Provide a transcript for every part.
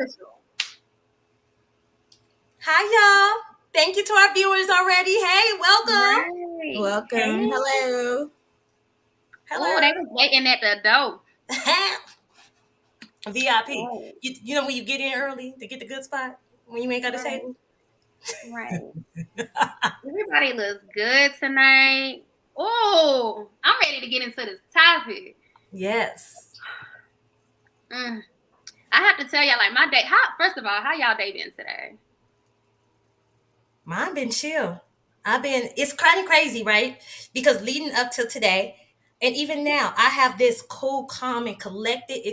official. Hi, y'all. Thank you to our viewers already. Hey, welcome. Right. Welcome. Hey. Hello. Oh, they was waiting at the door. VIP. Oh. You know when you get in early to get the good spot when you ain't got a Right. table? Right. Everybody looks good tonight. Oh, I'm ready to get into this topic. Yes. I have to tell y'all, like, my day. First of all, how y'all day been today? Mine been chill. It's kind of crazy, right? Because leading up to today, and even now, I have this cool, calm, and collected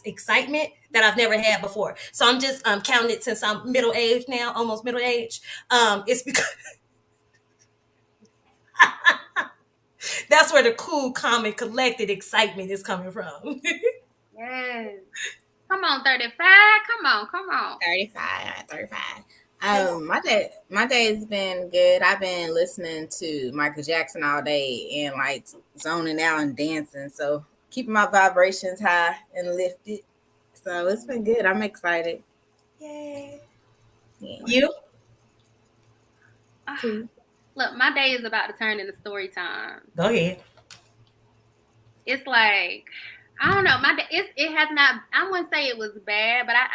excitement that I've never had before. So I'm just counting it since I'm middle aged now, almost middle age. It's because that's where the cool, calm, and collected excitement is coming from. Yes. Come on, 35. Come on. 35. My day's been good. I've been listening to Michael Jackson all day and like zoning out and dancing. So keeping my vibrations high and lifted. So it's been good. I'm excited. Yay. Yeah. You? Look, my day is about to turn into story time. Go ahead. It's like, I don't know. My day, it has not. I wouldn't say it was bad, but I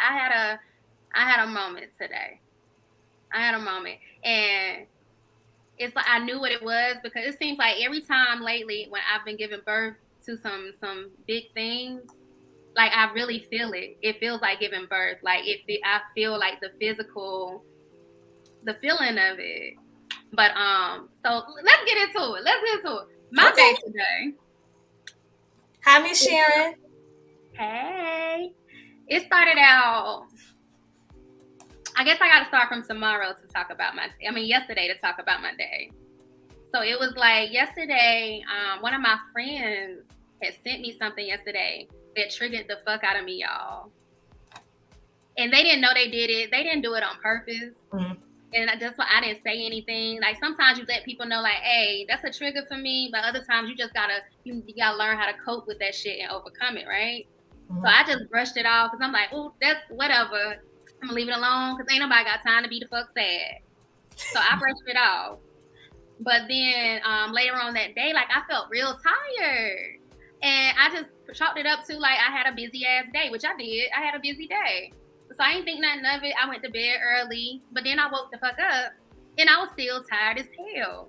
had a moment today. I had a moment, and it's like I knew what it was because it seems like every time lately when I've been giving birth to some big things, like I really feel it. It feels like giving birth. Like I feel like the feeling of it. But so let's get into it. My day today. Hi, Miss Sharon. Hey. It started out, I guess I got to start from tomorrow to talk about yesterday to talk about my day. So it was like yesterday, one of my friends had sent me something yesterday that triggered the fuck out of me, y'all. And they didn't know they did it. They didn't do it on purpose. Mm-hmm. And that's why I didn't say anything. Like sometimes you let people know, like, hey, that's a trigger for me. But other times you just gotta learn how to cope with that shit and overcome it, right? Mm-hmm. So I just brushed it off because I'm like, oh, that's whatever. I'm gonna leave it alone because ain't nobody got time to be the fuck sad. So I brushed it off. But then later on that day, like I felt real tired. And I just chalked it up to like I had a busy ass day, which I did. I had a busy day. So I didn't think nothing of it. I went to bed early, but then I woke the fuck up and I was still tired as hell.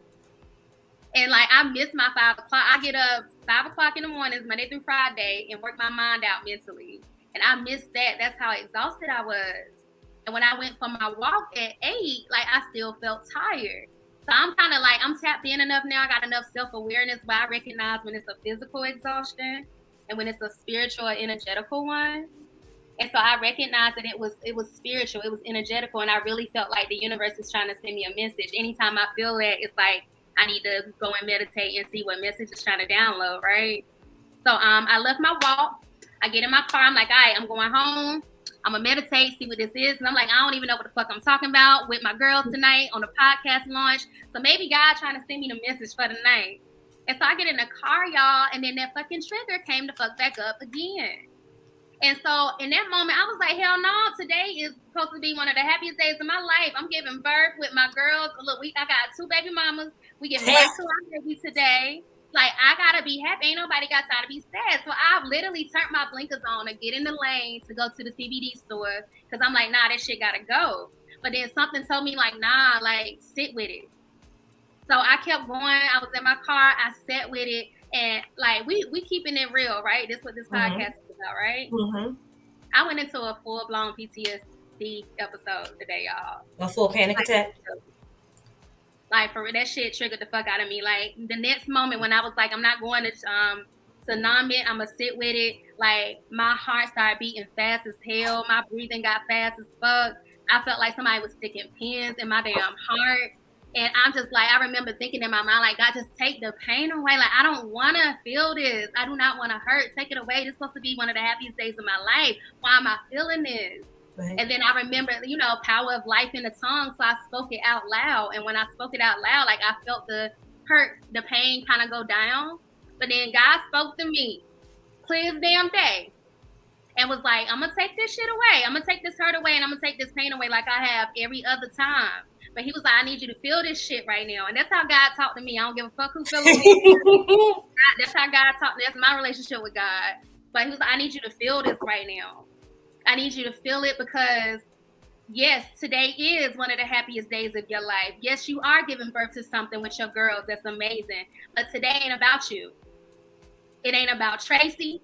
And like I missed my 5 o'clock. I get up 5 o'clock in the mornings, Monday through Friday, and work my mind out mentally. And I missed that. That's how exhausted I was. And when I went for my walk at 8, like I still felt tired. So I'm kind of like, I'm tapped in enough now. I got enough self-awareness where I recognize when it's a physical exhaustion and when it's a spiritual or energetical one. And so I recognized that it was spiritual, it was energetical, and I really felt like the universe is trying to send me a message. Anytime I feel that, it's like I need to go and meditate and see what message it's trying to download, right? So I left my walk. I get in my car. I'm like, all right, I'm going home. I'm going to meditate, see what this is. And I'm like, I don't even know what the fuck I'm talking about with my girls tonight on the podcast launch. So maybe God trying to send me the message for the night. And so I get in the car, y'all, and then that fucking trigger came to fuck back up again. And so in that moment, I was like, hell no, today is supposed to be one of the happiest days of my life. I'm giving birth with my girls. Look, I got 2 baby mamas. We giving birth to our baby today. Like, I got to be happy. Ain't nobody got time to be sad. So I've literally turned my blinkers on and get in the lane to go to the CBD store because I'm like, nah, that shit got to go. But then something told me, like, nah, like, sit with it. So I kept going. I was in my car. I sat with it. And, like, we keeping it real, right? This is what this podcast is about, right? Mm-hmm. I went into a full-blown PTSD episode today, y'all. A full panic attack? Like, for that shit triggered the fuck out of me. Like, the next moment when I was like, I'm not going to numb it, I'm going to sit with it. Like, my heart started beating fast as hell. My breathing got fast as fuck. I felt like somebody was sticking pins in my damn heart. And I'm just like, I remember thinking in my mind, like, God, just take the pain away. Like, I don't want to feel this. I do not want to hurt. Take it away. This is supposed to be one of the happiest days of my life. Why am I feeling this? Right. And then I remember, power of life in the tongue. So I spoke it out loud. And when I spoke it out loud, like, I felt the hurt, the pain kind of go down. But then God spoke to me clear as damn day. and was like, I'm gonna take this shit away. I'm gonna take this hurt away, and I'm gonna take this pain away like I have every other time. But he was like, I need you to feel this shit right now. And that's how God talked to me. I don't give a fuck who feeling me. That's how God talked. That's my relationship with God. But he was like, I need you to feel this right now. I need you to feel it because, yes, today is one of the happiest days of your life. Yes, you are giving birth to something with your girls. That's amazing. But today ain't about you. It ain't about Tracy.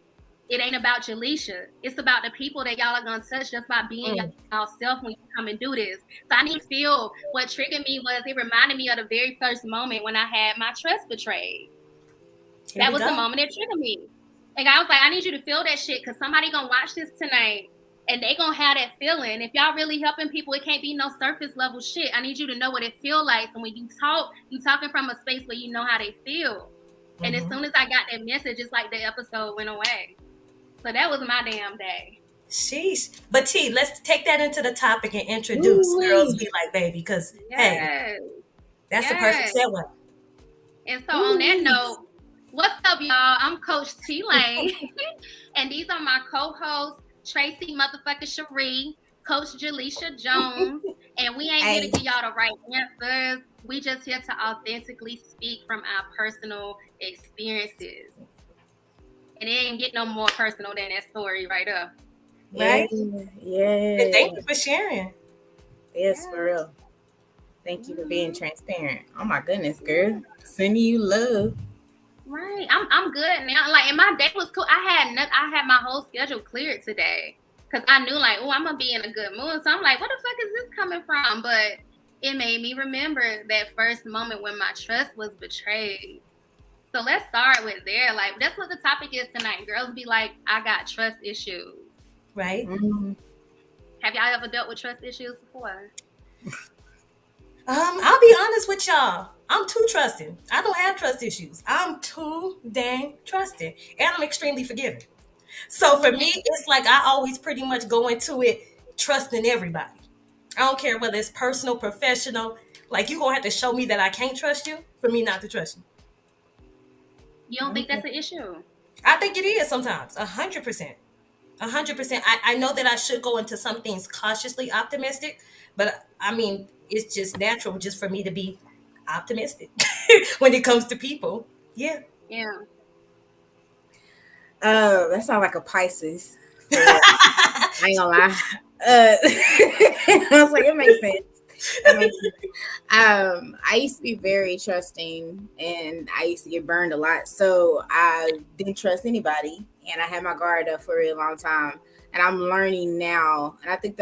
It ain't about Jaleisha. It's about the people that y'all are going to touch just by being yourself when you come and do this. So I need to feel what triggered me was it reminded me of the very first moment when I had my trust betrayed. That was the moment that triggered me. And I was like, I need you to feel that shit because somebody going to watch this tonight and they going to have that feeling. If y'all really helping people, it can't be no surface level shit. I need you to know what it feel like. So when you talk, you talking from a space where you know how they feel. And as soon as I got that message, it's like the episode went away. So that was my damn day. Sheesh. But T, let's take that into the topic and introduce Girls Be Like Baby, because hey, that's the perfect segue. And so on that note, what's up, y'all? I'm Coach T Lane, and these are my co-hosts, Tracy motherfucking Cherie, Coach Jaleisha Jones, and we ain't here to give y'all the right answers. We just here to authentically speak from our personal experiences. And it ain't get no more personal than that story right up. Right? Yeah. And thank you for sharing. Yes, for real. Thank you for being transparent. Oh my goodness, girl. Sending you love. Right. I'm good now. Like, and my day was cool. I had my whole schedule cleared today. Cause I knew like, oh, I'm gonna be in a good mood. So I'm like, what the fuck is this coming from? But it made me remember that first moment when my trust was betrayed. So let's start with there. Like, that's what the topic is tonight. Girls be like, I got trust issues. Right. Mm-hmm. Have y'all ever dealt with trust issues before? I'll be honest with y'all. I'm too trusting. I don't have trust issues. I'm too dang trusting. And I'm extremely forgiving. So for me, it's like I always pretty much go into it trusting everybody. I don't care whether it's personal, professional. Like, you're going to have to show me that I can't trust you for me not to trust you. You don't think that's an issue? I think it is sometimes. 100%. 100%. I know that I should go into some things cautiously optimistic, but I mean, it's just natural just for me to be optimistic when it comes to people. Yeah. Yeah. That sounds like a Pisces. I ain't gonna lie. I was like, it makes sense. I used to be very trusting and I used to get burned a lot. So I didn't trust anybody and I had my guard up for a really long time. And I'm learning now, and I think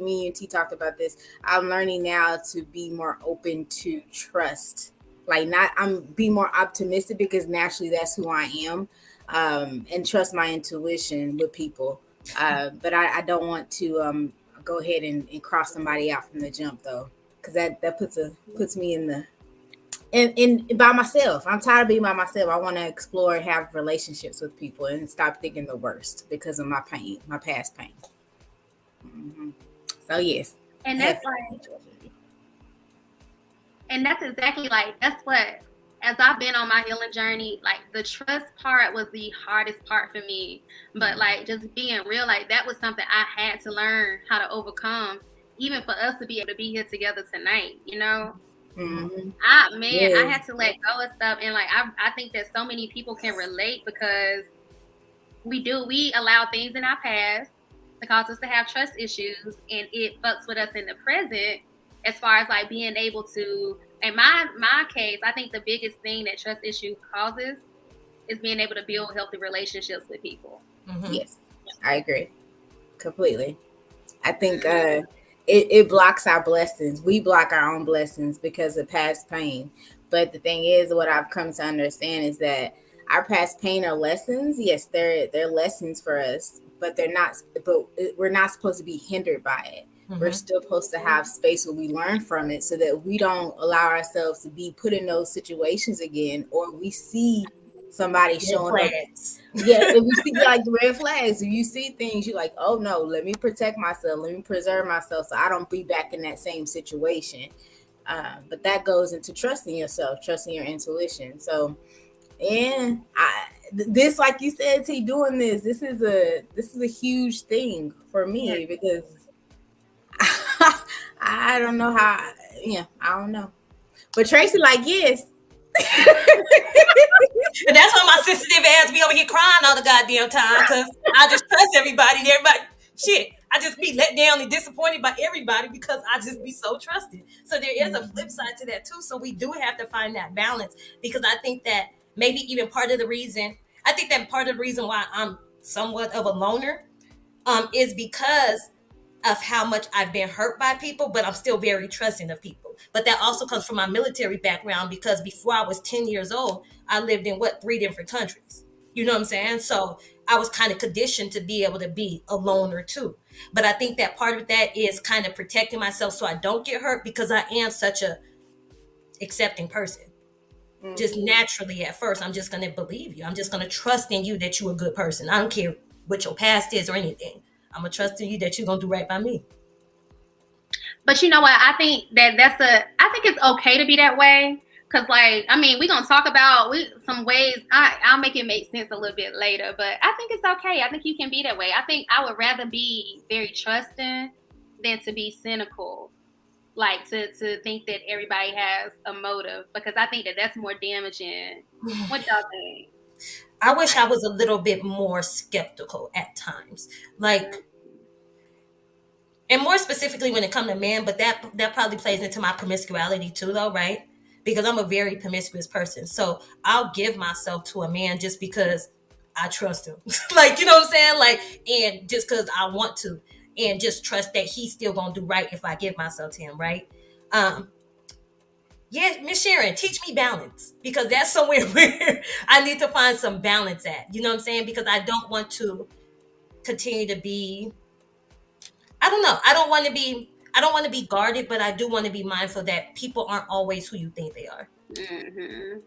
me and T talked about this. I'm learning now to be more open to trust. Like, be more optimistic because naturally that's who I am. And trust my intuition with people. But I don't want to go ahead and cross somebody out from the jump though, because that puts me in by myself. I'm tired of being by myself. I want to explore and have relationships with people and stop thinking the worst because of my pain, my past pain. Mm-hmm. So yes, and that's exactly like that's what. As I've been on my healing journey, like the trust part was the hardest part for me. But like just being real, like that was something I had to learn how to overcome, even for us to be able to be here together tonight, you know? Mm-hmm. I had to let go of stuff. And like I think that so many people can relate because we allow things in our past to cause us to have trust issues, and it fucks with us in the present as far as like being able to. In my case, I think the biggest thing that trust issues causes is being able to build healthy relationships with people. Mm-hmm. Yes, I agree completely. I think it blocks our blessings. We block our own blessings because of past pain. But the thing is, what I've come to understand is that our past pain are lessons. Yes, they're lessons for us, but they're not. But we're not supposed to be hindered by it. Mm-hmm. We're still supposed to have space where we learn from it so that we don't allow ourselves to be put in those situations again, or we see somebody showing up. Yeah, if you see like the red flags, if you see things, you're like, oh no, let me protect myself, let me preserve myself so I don't be back in that same situation. But that goes into trusting yourself, trusting your intuition. So, and this, like you said, T, doing this is a huge thing for me because I don't know how. Yeah, I don't know. But Tracy, like, yes. And that's why my sensitive ass be over here crying all the goddamn time, because I just trust everybody and everybody. Shit, I just be let down and disappointed by everybody because I just be so trusted. So there is a flip side to that too. So we do have to find that balance, because I think that maybe even part of the reason, why I'm somewhat of a loner is because of how much I've been hurt by people, but I'm still very trusting of people. But that also comes from my military background, because before I was 10 years old, I lived in 3 different countries. You know what I'm saying? So I was kind of conditioned to be able to be a loner too. But I think that part of that is kind of protecting myself so I don't get hurt, because I am such a accepting person. Just naturally at first, I'm just going to believe you. I'm just going to trust in you that you're a good person. I don't care what your past is or anything. I'm going to trust in you that you're going to do right by me. But you know what? I think I think it's okay to be that way. Cause like, I mean, we're going to talk about some ways. I'll make it make sense a little bit later, but I think it's okay. I think you can be that way. I think I would rather be very trusting than to be cynical. Like to think that everybody has a motive, because I think that that's more damaging. What y'all think? I wish I was a little bit more skeptical at times. Like, and more specifically when it comes to men, but that probably plays into my promiscuity too, though, right? Because I'm a very promiscuous person. So I'll give myself to a man just because I trust him. Like, you know what I'm saying? Like, and just because I want to, and just trust that he's still gonna do right if I give myself to him, right? Yeah, Miss Sharon, teach me balance, because that's somewhere where I need to find some balance at. You know what I'm saying? Because I don't want to continue to be, I don't know. I don't want to be guarded, but I do want to be mindful that people aren't always who you think they are. Mm-hmm.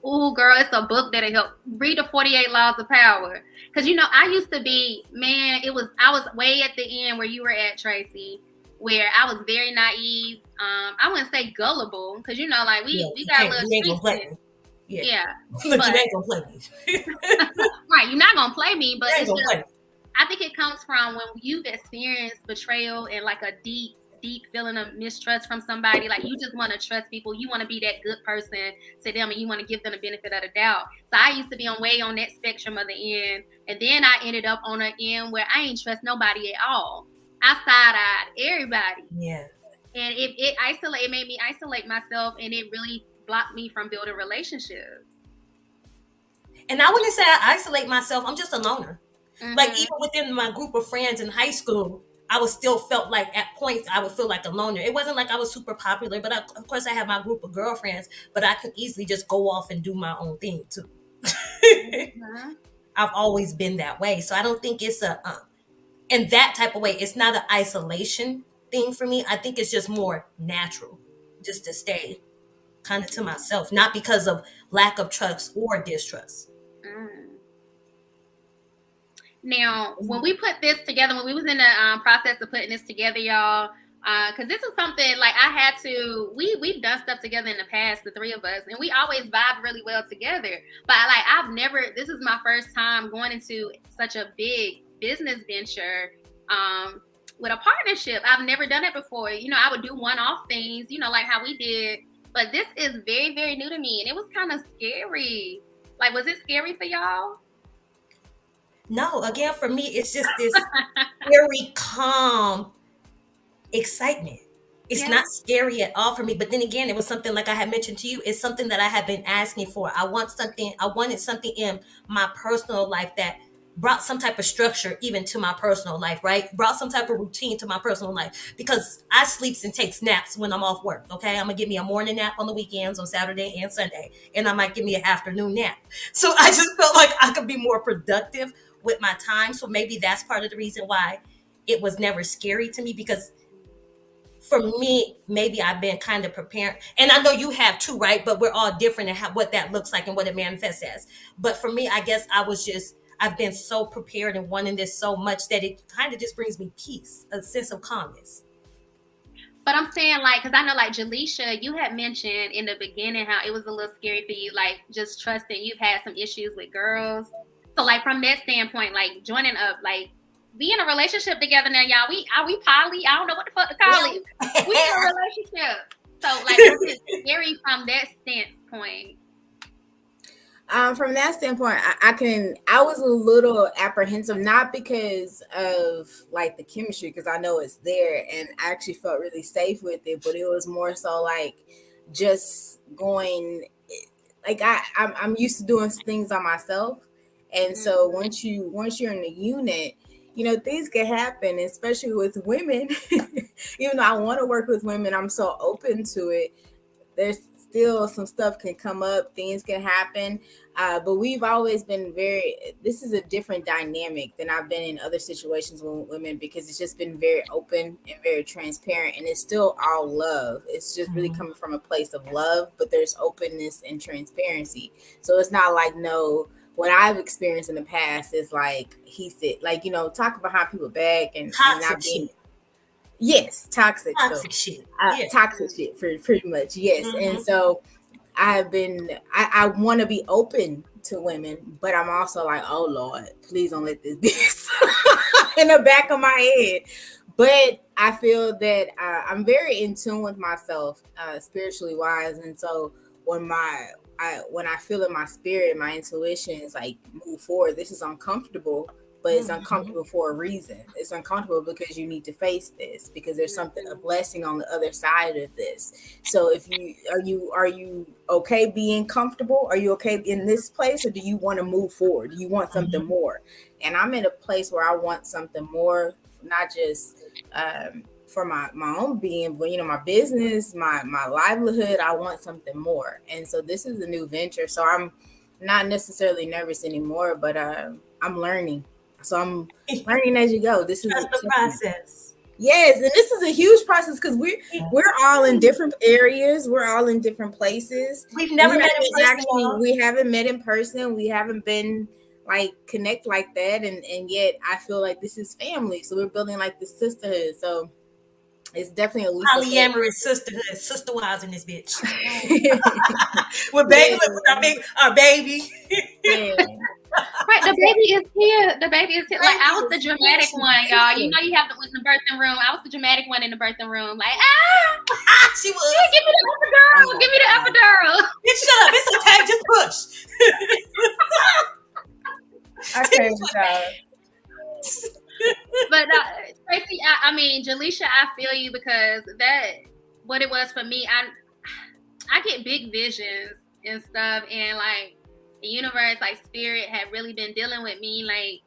Ooh, girl, it's a book that'll help. Read the 48 Laws of Power. Because, you know, I used to be, man, I was way at the end where you were at, Tracy, where I was very naive. I wouldn't say gullible, because, you know, like, we got a little you ain't gonna play me. Yeah. Look, you ain't gonna play me. Right, you're not gonna play me, but it's just, I think it comes from when you've experienced betrayal and like a deep feeling of mistrust from somebody. Like, you just want to trust people. You want to be that good person to them, and you want to give them the benefit of the doubt. So I used to be way on that spectrum of the end, and then I ended up on an end where I ain't trust nobody at all. I side-eyed everybody. Yeah. And it made me isolate myself, and it really blocked me from building relationships. And I wouldn't say I isolate myself. I'm just a loner. Mm-hmm. Like, even within my group of friends in high school, I was still felt like at points I would feel like a loner. It wasn't like I was super popular, but of course I had my group of girlfriends, but I could easily just go off and do my own thing too. Mm-hmm. I've always been that way. So I don't think it's in that type of way, it's not an isolation thing for me. I think it's just more natural, just to stay kind of to myself, not because of lack of trust or distrust. Now, when we put this together, when we was in the process of putting this together, y'all, because this is something like we've done stuff together in the past, the three of us, and we always vibe really well together. But like, this is my first time going into such a big business venture with a partnership. I've never done it before. You know, I would do one-off things, you know, like how we did. But this is very, very new to me, and it was kind of scary. Like, was it scary for y'all? No, again, for me, it's just this very calm excitement. It's not scary at all for me. But then again, it was something, like I had mentioned to you, it's something that I have been asking for. I wanted something in my personal life that brought some type of structure even to my personal life, right? Brought some type of routine to my personal life, because I sleeps and takes naps when I'm off work, okay? I'm gonna give me a morning nap on the weekends, on Saturday and Sunday, and I might give me an afternoon nap. So I just felt like I could be more productive with my time. So maybe that's part of the reason why it was never scary to me, because for me, maybe I've been kind of prepared, and I know you have too, right? But we're all different in what that looks like and what it manifests as. But for me, I guess I've been so prepared and wanting this so much that it kind of just brings me peace, a sense of calmness. But I'm saying, like, because I know, like, Jaleisha, you had mentioned in the beginning how it was a little scary for you, like, just trusting. You've had some issues with girls. So, like, from that standpoint, like, joining up, like, we in a relationship together now, y'all. Are we poly? I don't know what the fuck to call it. We in a relationship. So, like, was it scary from that standpoint? From that standpoint, I was a little apprehensive, not because of like the chemistry, because I know it's there and I actually felt really safe with it, but it was more so like just going, like I'm used to doing things on myself. And so once you're in the unit, things can happen, especially with women. Even though I want to work with women, I'm so open to it. There's still some stuff can come up, things can happen. But we've always been this is a different dynamic than I've been in other situations with women, because it's just been very open and very transparent, and it's still all love. It's just really coming from a place of love, but there's openness and transparency. So it's not like, no, what I've experienced in the past is like he said, like, talking behind people's back and not being. Yes, toxic shit. Toxic shit, for pretty much. Yes. And so I want to be open to women, but I'm also like, oh Lord, please don't let this be in the back of my head. But I feel that I'm very in tune with myself, spiritually wise, and so when I feel in my spirit, my intuition is like, move forward. This is uncomfortable, but it's uncomfortable for a reason. It's uncomfortable because you need to face this, because there's a blessing on the other side of this. So if are you okay being comfortable? Are you okay in this place, or do you want to move forward? Do you want something more? And I'm in a place where I want something more, not just for my own being, but my business, my livelihood. I want something more. And so this is a new venture. So I'm not necessarily nervous anymore, but I'm learning. So I'm learning as you go. This is the process. Yes, and this is a huge process, because we're all in different areas. We're all in different places. We've never met in person. We haven't met in person. We haven't been like connect like that, and yet I feel like this is family. So we're building like this sisterhood. So it's definitely a leap of faith. Polyamorous sisterhood, sister wives in this bitch. We're baby, our baby. Right, the baby is here. The baby is here. Like, I was the dramatic one, y'all. You know, you have to in the birthing room. I was the dramatic one in the birthing room. Like, she was. Yeah, give me the epidural. Give me the epidural. Bitch, shut up. It's okay. Just push. I can't stop. But Tracy, I mean, Jaleisha, I feel you, because what it was for me. I get big visions and stuff, and like, the universe, like spirit, had really been dealing with me. Like,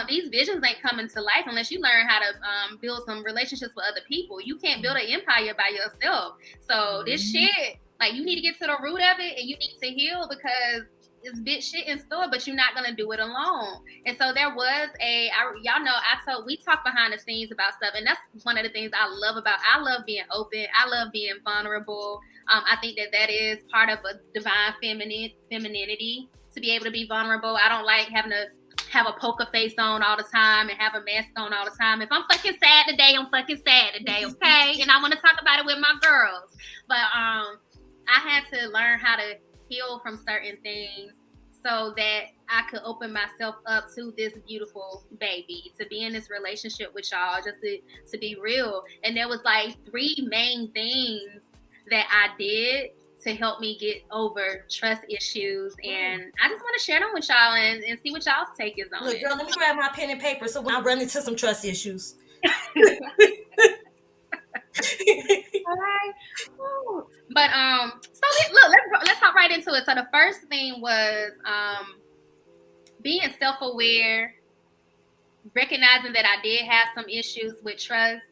these visions ain't coming to life unless you learn how to build some relationships with other people. You can't build an empire by yourself. So this shit, like, you need to get to the root of it, and you need to heal, because it's big shit in store, but you're not gonna do it alone. And so there was we talk behind the scenes about stuff, and that's one of the things I love being open. I love being vulnerable. I think that is part of a divine femininity, to be able to be vulnerable. I don't like having to have a poker face on all the time and have a mask on all the time. If I'm fucking sad today, I'm fucking sad today, okay? And I want to talk about it with my girls. But I had to learn how to heal from certain things, so that I could open myself up to this beautiful baby, to be in this relationship with y'all, just to be real. And there was like 3 main things that I did to help me get over trust issues. And I just want to share them with y'all and see what y'all's take is on it. Look, girl, let me grab my pen and paper so when I run into some trust issues. All right. Ooh. But so look, let's hop right into it. So the first thing was being self-aware, recognizing that I did have some issues with trust,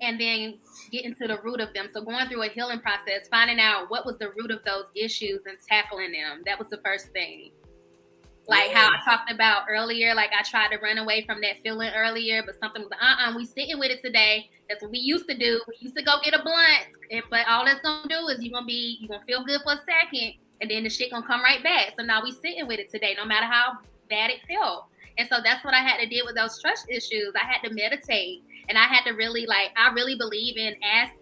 and then getting to the root of them. So going through a healing process, finding out what was the root of those issues and tackling them. That was the first thing. Like how I talked about earlier, like I tried to run away from that feeling earlier, but something was like, we sitting with it today. That's what we used to do. We used to go get a blunt, but all that's gonna do is you're gonna feel good for a second, and then the shit gonna come right back. So now we sitting with it today, no matter how bad it felt. And so that's what I had to deal with those trust issues. I had to meditate, and I had to really I really believe in ask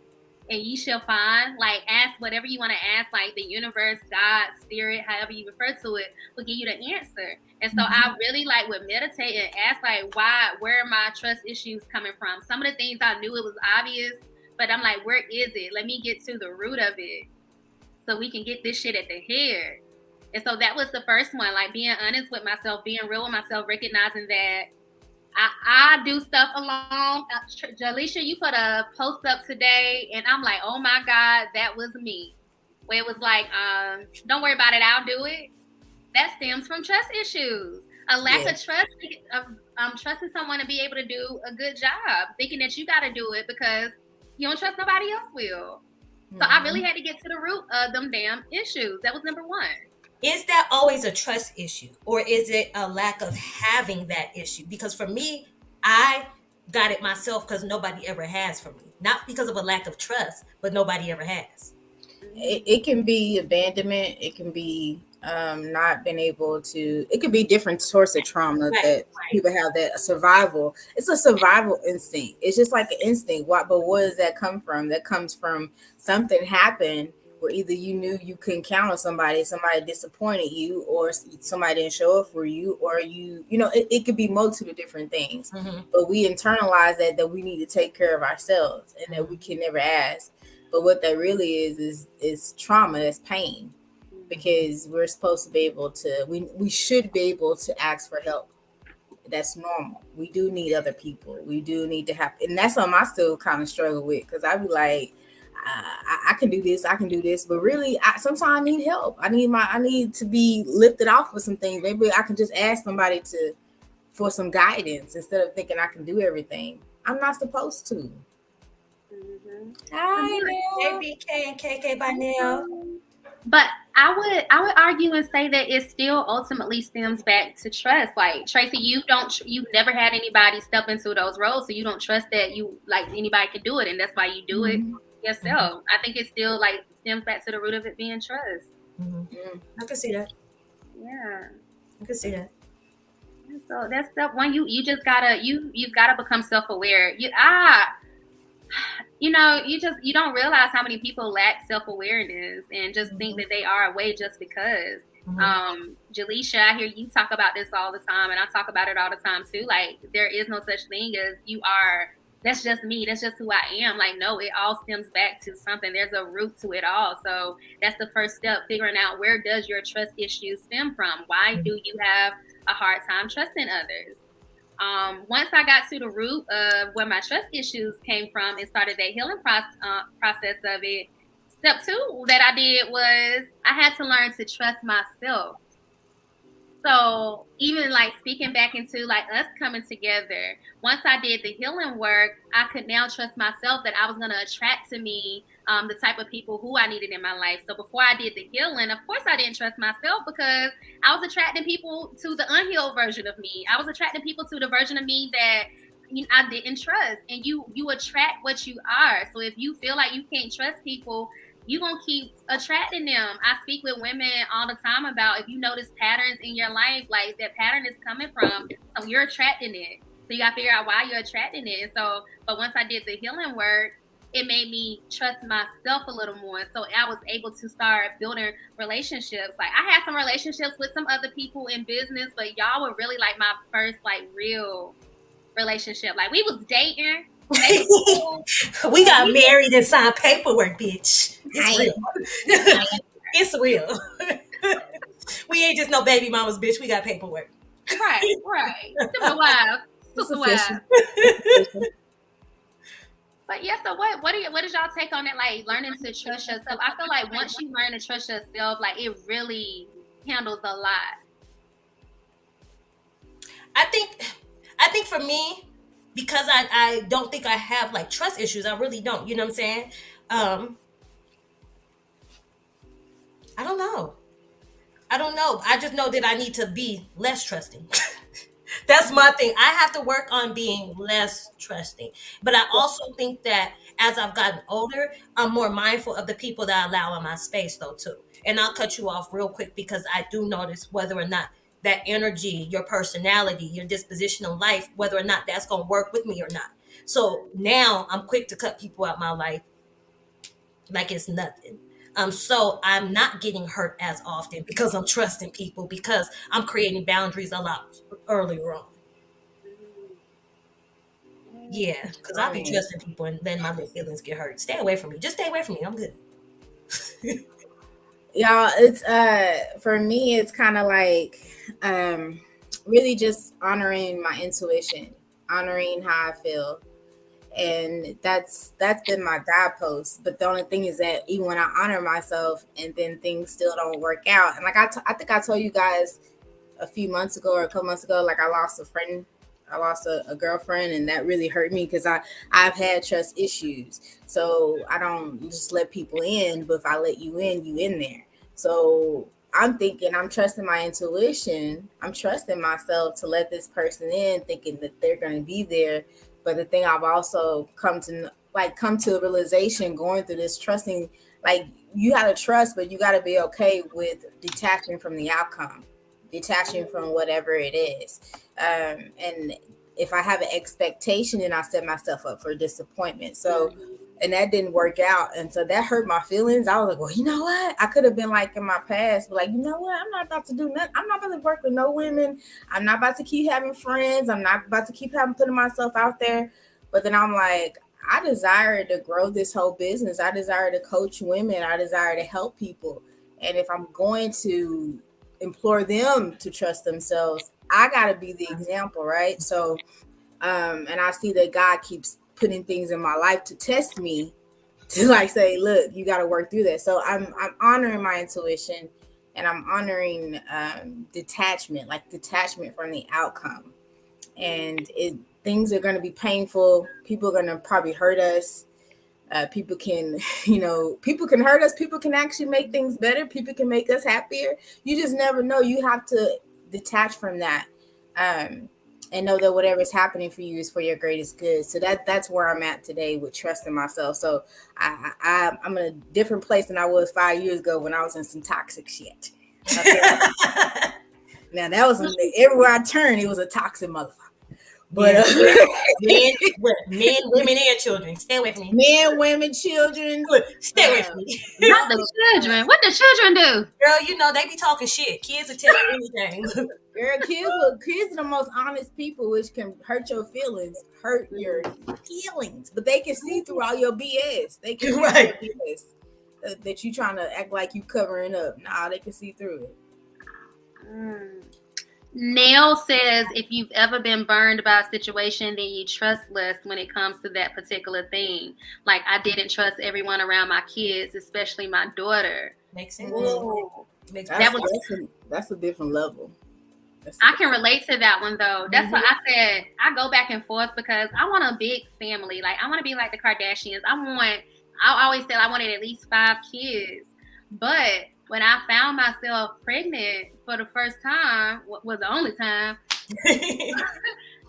and you shall find. Like, ask whatever you want to ask, like the universe, God, spirit, however you refer to it, will give you the answer. And so I really would meditate and ask where are my trust issues coming from? Some of the things I knew it was obvious, but I'm like, where is it? Let me get to the root of it so we can get this shit at the head. And so that was the first one, like being honest with myself, being real with myself, recognizing that I do stuff alone. Jaleisha, you put a post up today, and I'm like, oh my God, that was me. Where it was like, don't worry about it, I'll do it. That stems from trust issues. A lack of trust, trusting someone to be able to do a good job, thinking that you got to do it because you don't trust nobody else will. So I really had to get to the root of them damn issues. That was number one. Is that always a trust issue, or is it a lack of having that issue? Because for me, I got it myself because nobody ever has for me. Not because of a lack of trust, but nobody ever has. It can be abandonment. It can be not being able to. It could be different sorts of trauma that people have. That survival. It's a survival instinct. It's just like an instinct. But where does that come from? That comes from something happened where either you knew you couldn't count on somebody disappointed you, or somebody didn't show up for you, or it could be multiple different things. But we internalize that we need to take care of ourselves and that we can never ask. But what that really is trauma. That's pain, because we're supposed to be able to. We should be able to ask for help. That's normal. We do need other people. We do need to have, and that's something I still kind of struggle with, because I be like, I can do this, but really, sometimes I need help. I need to be lifted off with some things. Maybe I can just ask somebody for some guidance instead of thinking I can do everything. I'm not supposed to. Hi, ABK and KK by now. But I would argue and say that it still ultimately stems back to trust. Like, Tracy, you've never had anybody step into those roles, so you don't trust that anybody can do it, and that's why you do it yourself. I think it still stems back to the root of it being trust. I can see that. Yeah, I can see that. So that's step one. You just you've gotta become self-aware. You don't realize how many people lack self-awareness and just think that they are away just because. Jaleisha, I hear you talk about this all the time, and I talk about it all the time too. Like, there is no such thing as you are. That's just me. That's just who I am. Like, no, it all stems back to something. There's a root to it all. So that's the first step, figuring out where does your trust issue stem from? Why do you have a hard time trusting others? Once I got to the root of where my trust issues came from and started that healing process of it, step two that I did was I had to learn to trust myself. So even speaking back into us coming together, once I did the healing work, I could now trust myself that I was going to attract to me the type of people who I needed in my life. So before I did the healing, of course I didn't trust myself, because I was attracting people to the unhealed version of me. I was attracting people to the version of me that I didn't trust. And you attract what you are. So if you feel like you can't trust people, you're going to keep attracting them. I speak with women all the time about, if you notice patterns in your life, that pattern is coming from, so you're attracting it. So you got to figure out why you're attracting it. So, but once I did the healing work, it made me trust myself a little more. So I was able to start building relationships. I had some relationships with some other people in business, but y'all were really my first real relationship. We was dating. We got married and signed paperwork, bitch. It's real. It's real. We ain't just no baby mamas, bitch. We got paperwork. Right. Super wild. But yeah, so what is y'all take on it? Learning to trust yourself. I feel like once you learn to trust yourself, it really handles a lot. I think for me, because I don't think I have trust issues. I really don't. You know what I'm saying? I don't know. I just know that I need to be less trusting. That's my thing. I have to work on being less trusting. But I also think that as I've gotten older, I'm more mindful of the people that I allow in my space, though, too. And I'll cut you off real quick, because I do notice whether or not that energy, your personality, your disposition in life, whether or not that's going to work with me or not. So now I'm quick to cut people out my life like it's nothing. So I'm not getting hurt as often because I'm trusting people, because I'm creating boundaries a lot earlier on. Yeah, because I'll be trusting people and then my little feelings get hurt. Stay away from me. Just stay away from me. I'm good. Y'all, it's for me, it's kind of like really just honoring my intuition, honoring how I feel. And that's been my guidepost. But the only thing is that even when I honor myself and then things still don't work out, and like I think I told you guys a few months ago or a couple months ago, like I lost a friend, I lost a girlfriend, and that really hurt me because I've had trust issues. So I don't just let people in, but if I let you in there. So I'm thinking, I'm trusting my intuition. I'm trusting myself to let this person in, thinking that they're going to be there. But the thing I've also come to a realization going through this trusting, like you got to trust, but you got to be okay with detaching from the outcome, detaching from whatever it is. And if I have an expectation, then I set myself up for disappointment. So, and that didn't work out. And so that hurt my feelings. I was like, well, you know what? I could have been like in my past, but like, you know what? I'm not about to do nothing. I'm not about to work with no women. I'm not about to keep having friends. I'm not about to keep putting myself out there. But then I'm like, I desire to grow this whole business. I desire to coach women. I desire to help people. And if I'm going to implore them to trust themselves, I got to be the example, right? So, and I see that God keeps putting things in my life to test me, to like say, look, you got to work through that. So I'm honoring my intuition, and I'm honoring detachment from the outcome. And things are going to be painful. People are going to probably hurt us. People can, people can hurt us. People can actually make things better. People can make us happier. You just never know. You have to detach from that, and know that whatever's happening for you is for your greatest good. So that's where I'm at today with trusting myself. So I'm in a different place than I was 5 years ago when I was in some toxic shit. Now that was everywhere I turned, it was a toxic motherfucker. But men, women, and children, stay away from me. Men, women, children, stay away from me. Not the children. What the children do? Girl, they be talking shit. Kids will tell you anything. Girl, kids are the most honest people, which can hurt your feelings, but they can see through all your BS. They can see right. your BS that you trying to act like you covering up. Nah, they can see through it. Nail says, if you've ever been burned by a situation, then you trust less when it comes to that particular thing. Like, I didn't trust everyone around my kids, especially my daughter. Makes sense. That's a different level. I can relate to that one, though. That's what I said. I go back and forth because I want a big family. Like, I want to be like the Kardashians. I always said I wanted at least 5 kids. But when I found myself pregnant for the first time, was the only time,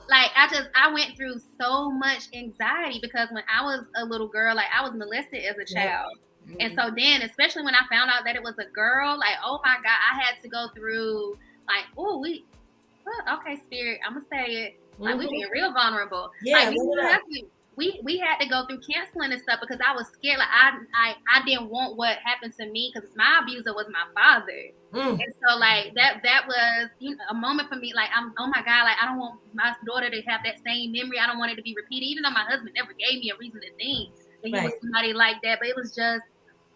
like I went through so much anxiety because when I was a little girl, like I was molested as a child. Mm-hmm. And so then, especially when I found out that it was a girl, like, oh my God, I had to go through like, okay, Spirit, I'm gonna say it. Like, we being real vulnerable. Yeah, like, we had to go through counseling and stuff because I was scared. Like I didn't want what happened to me because my abuser was my father. And so like that was a moment for me. Like, oh my God, like I don't want my daughter to have that same memory. I don't want it to be repeated. Even though my husband never gave me a reason to think that he was somebody like that, but it was just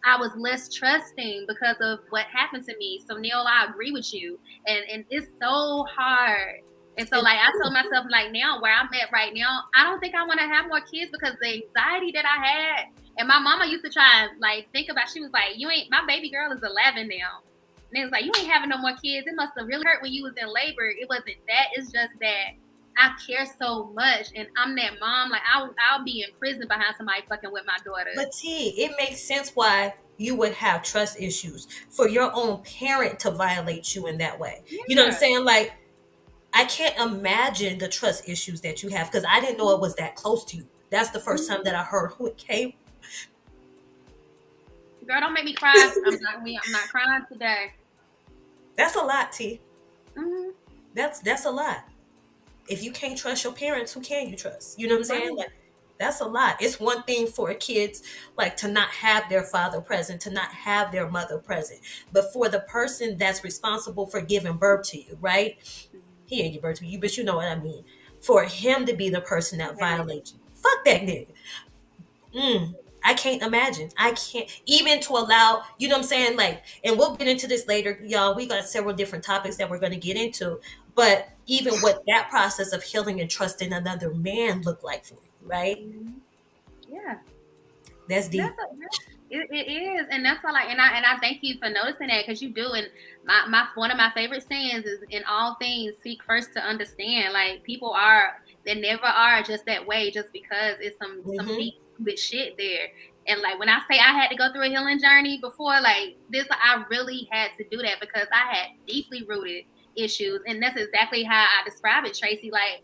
I was less trusting because of what happened to me. So Neil, I agree with you, and it's so hard. And so, like, I told myself, like, now where I'm at right now, I don't think I want to have more kids because the anxiety that I had. And my mama used to try and, like, think about, she was like, my baby girl is 11 now. And it was like, you ain't having no more kids. It must have really hurt when you was in labor. It wasn't that. It's just that I care so much. And I'm that mom. Like, I'll be in prison behind somebody fucking with my daughter. But T, it makes sense why you would have trust issues for your own parent to violate you in that way. Yeah. You know what I'm saying? Like, I can't imagine the trust issues that you have because I didn't know it was that close to you. That's the first time that I heard who it came. Girl, don't make me cry. I'm not crying today. That's a lot, T. Mm-hmm. That's a lot. If you can't trust your parents, who can you trust? You know what I'm saying? Right. Like, that's a lot. It's one thing for kids like to not have their father present, to not have their mother present, but for the person that's responsible for giving birth to you, right? He ain't give birth to you, but you know what I mean. For him to be the person that Yeah. violates you, fuck that nigga. I can't imagine. I can't even to allow, you know what I'm saying? Like, and we'll get into this later, y'all. We got several different topics that we're going to get into, but even what that process of healing and trusting another man look like for you, right? Mm-hmm. Yeah. That's That's deep. it is, and that's why, like, and I thank you for noticing that, because you do. And my one of my favorite sayings is, in all things, seek first to understand. Like, people they never are just that way just because it's some Mm-hmm. deep good shit there. And like, when I say I had to go through a healing journey before, like this, I really had to do that because I had deeply rooted issues, and that's exactly how I describe it, Tracy. Like,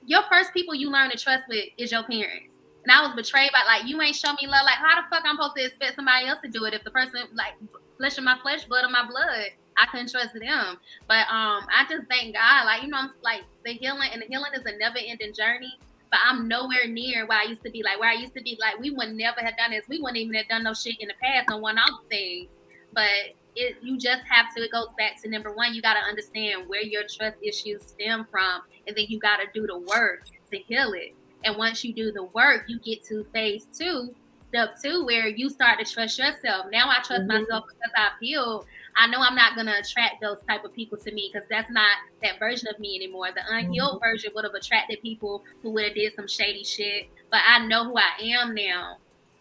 your first people you learn to trust with is your parents. And I was betrayed by, like, you ain't show me love. Like, how the fuck I'm supposed to expect somebody else to do it if the person, like, flesh of my flesh, blood of my blood, I couldn't trust them. But I just thank God, like, I'm like, the healing is a never ending journey. But I'm nowhere near where I used to be. Like, where I used to be, like, we would never have done this. We wouldn't even have done no shit in the past, no one-off things. But you just have to. It goes back to number one. You got to understand where your trust issues stem from, and then you got to do the work to heal it. And once you do the work, you get to phase two, step two, where you start to trust yourself. Now I trust Mm-hmm. myself because I've healed. I know I'm not gonna attract those type of people to me because that's not that version of me anymore. The Mm-hmm. unhealed version would have attracted people who would have did some shady shit. But I know who I am now,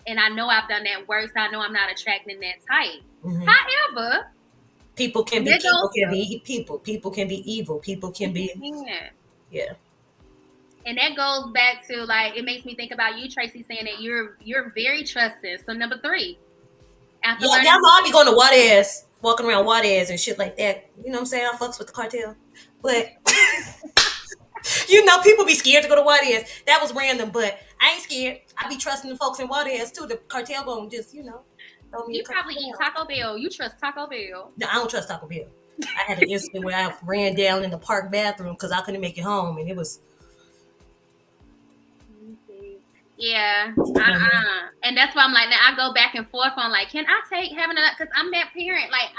and I know I've done that work, so I know I'm not attracting that type. Mm-hmm. However, People can be there people goes can be people. People can be evil. People can people be can. yeah. And that goes back to, like, it makes me think about you, Tracy, saying that you're very trusting. So number three, after Y'all learning, know I be going to Juarez, walking around Juarez and shit like that. You know what I'm saying? I fucks with the cartel. But you know, people be scared to go to Juarez. That was random, but I ain't scared. I be trusting the folks in Juarez too. The cartel gonna just, throw me a you couple probably eat pounds. Taco Bell. You trust Taco Bell. No, I don't trust Taco Bell. I had an incident where I ran down in the park bathroom because I couldn't make it home, and it was. Yeah, and that's why I'm like, now I go back and forth on, like, can I take having a, because I'm that parent, like,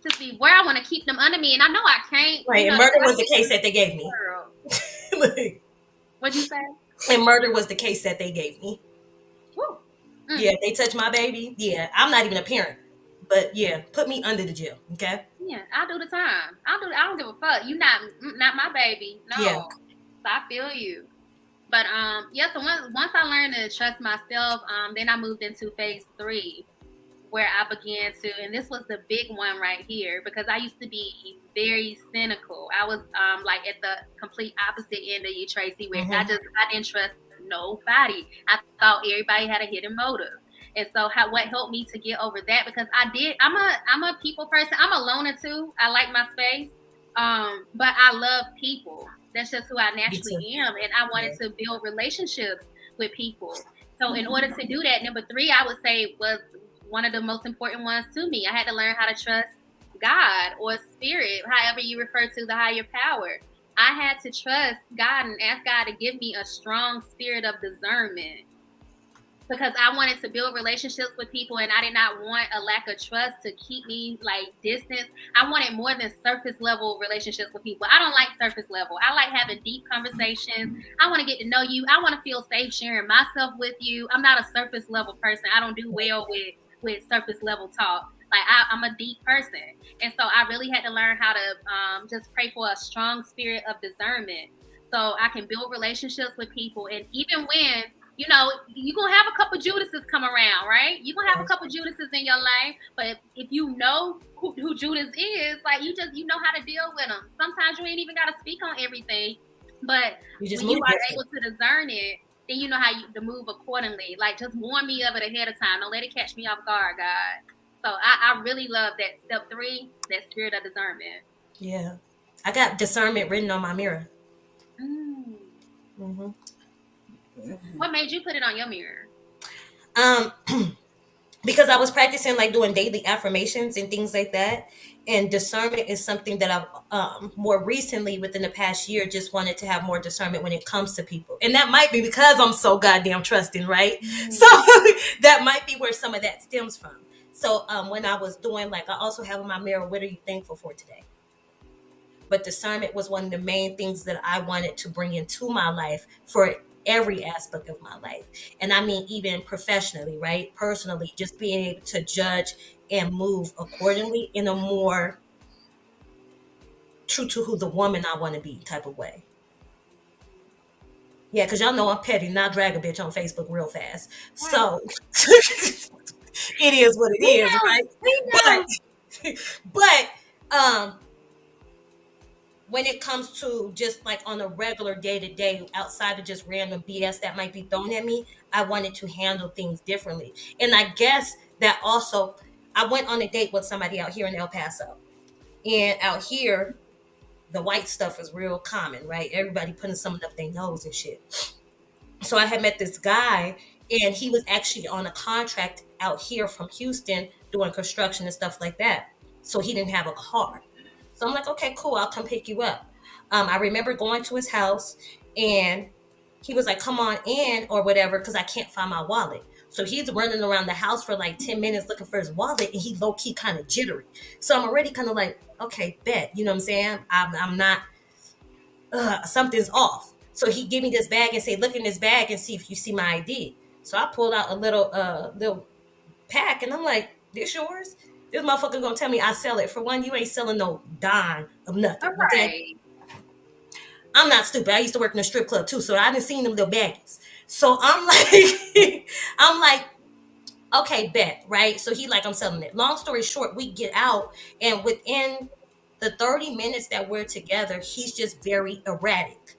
just be where I want to keep them under me, and I know I can't. Right, and murder was the case that they gave me. What'd you say? And murder was the case that they gave me. Yeah, they touched my baby. Yeah, I'm not even a parent, but yeah, put me under the jail. Okay. Yeah, I'll do the time. I don't give a fuck. You not my baby. No. Yeah. So I feel you. But yeah, so once I learned to trust myself, then I moved into phase three, where I began to, and this was the big one right here, because I used to be very cynical. I was like at the complete opposite end of you, Tracy, where I didn't trust nobody. I thought everybody had a hidden motive. And so what helped me to get over that, because I'm a people person. I'm a loner too. I like my space. But I love people. That's just who I naturally am. And I wanted to build relationships with people. So in order to do that, number three, I would say, was one of the most important ones to me. I had to learn how to trust God, or spirit, however you refer to the higher power. I had to trust God and ask God to give me a strong spirit of discernment, because I wanted to build relationships with people, and I did not want a lack of trust to keep me, like, distance. I wanted more than surface level relationships with people. I don't like surface level. I like having deep conversations. I want to get to know you. I want to feel safe sharing myself with you. I'm not a surface level person. I don't do well with surface level talk. Like, I'm a deep person. And so I really had to learn how to just pray for a strong spirit of discernment, so I can build relationships with people. And even when, you're going to have a couple Judases come around, right? You're going to have a couple Judases in your life. But if you know who Judas is, like, you know how to deal with them. Sometimes you ain't even got to speak on everything. But when you are able to discern it, then you know how to move accordingly. Like, just warn me of it ahead of time. Don't let it catch me off guard, God. So I really love that step three, that spirit of discernment. Yeah. I got discernment written on my mirror. What made you put it on your mirror? because I was practicing like doing daily affirmations and things like that. And discernment is something that I've more recently within the past year just wanted to have more discernment when it comes to people. And that might be because I'm so goddamn trusting, right? So that might be where some of that stems from. So when I was doing, like, I also have in my mirror, what are you thankful for today? But discernment was one of the main things that I wanted to bring into my life for every aspect of my life. And I mean, even professionally, right? Personally, just being able to judge and move accordingly in a more true to who the woman I want to be type of way. Yeah, because y'all know I'm petty, not drag a bitch on Facebook real fast. So it is what it is, right? But when it comes to just like on a regular day to day, outside of just random BS that might be thrown at me, I wanted to handle things differently. And I guess that also, I went on a date with somebody out here in El Paso. And out here, the white stuff is real common, right? Everybody putting something up their nose and shit. So I had met this guy, and he was actually on a contract out here from Houston doing construction and stuff like that. So he didn't have a car. So I'm like, okay, cool, I'll come pick you up. I remember going to his house, and he was like, come on in or whatever, because I can't find my wallet. So he's running around the house for like 10 minutes looking for his wallet, and he low key kind of jittery. So I'm already kind of like, okay, bet. You know what I'm saying? I'm not, something's off. So he gave me this bag and say, look in this bag and see if you see my ID. So I pulled out a little pack, and I'm like, this yours? This motherfucker gonna tell me I sell it. For one, you ain't selling no dime of nothing. All Okay. right. I'm not stupid. I used to work in a strip club too, so I didn't see them little baggies. So I'm like, I'm like, okay, bet, right? So he like, I'm selling it. Long story short, we get out, and within the 30 minutes that we're together, he's just very erratic.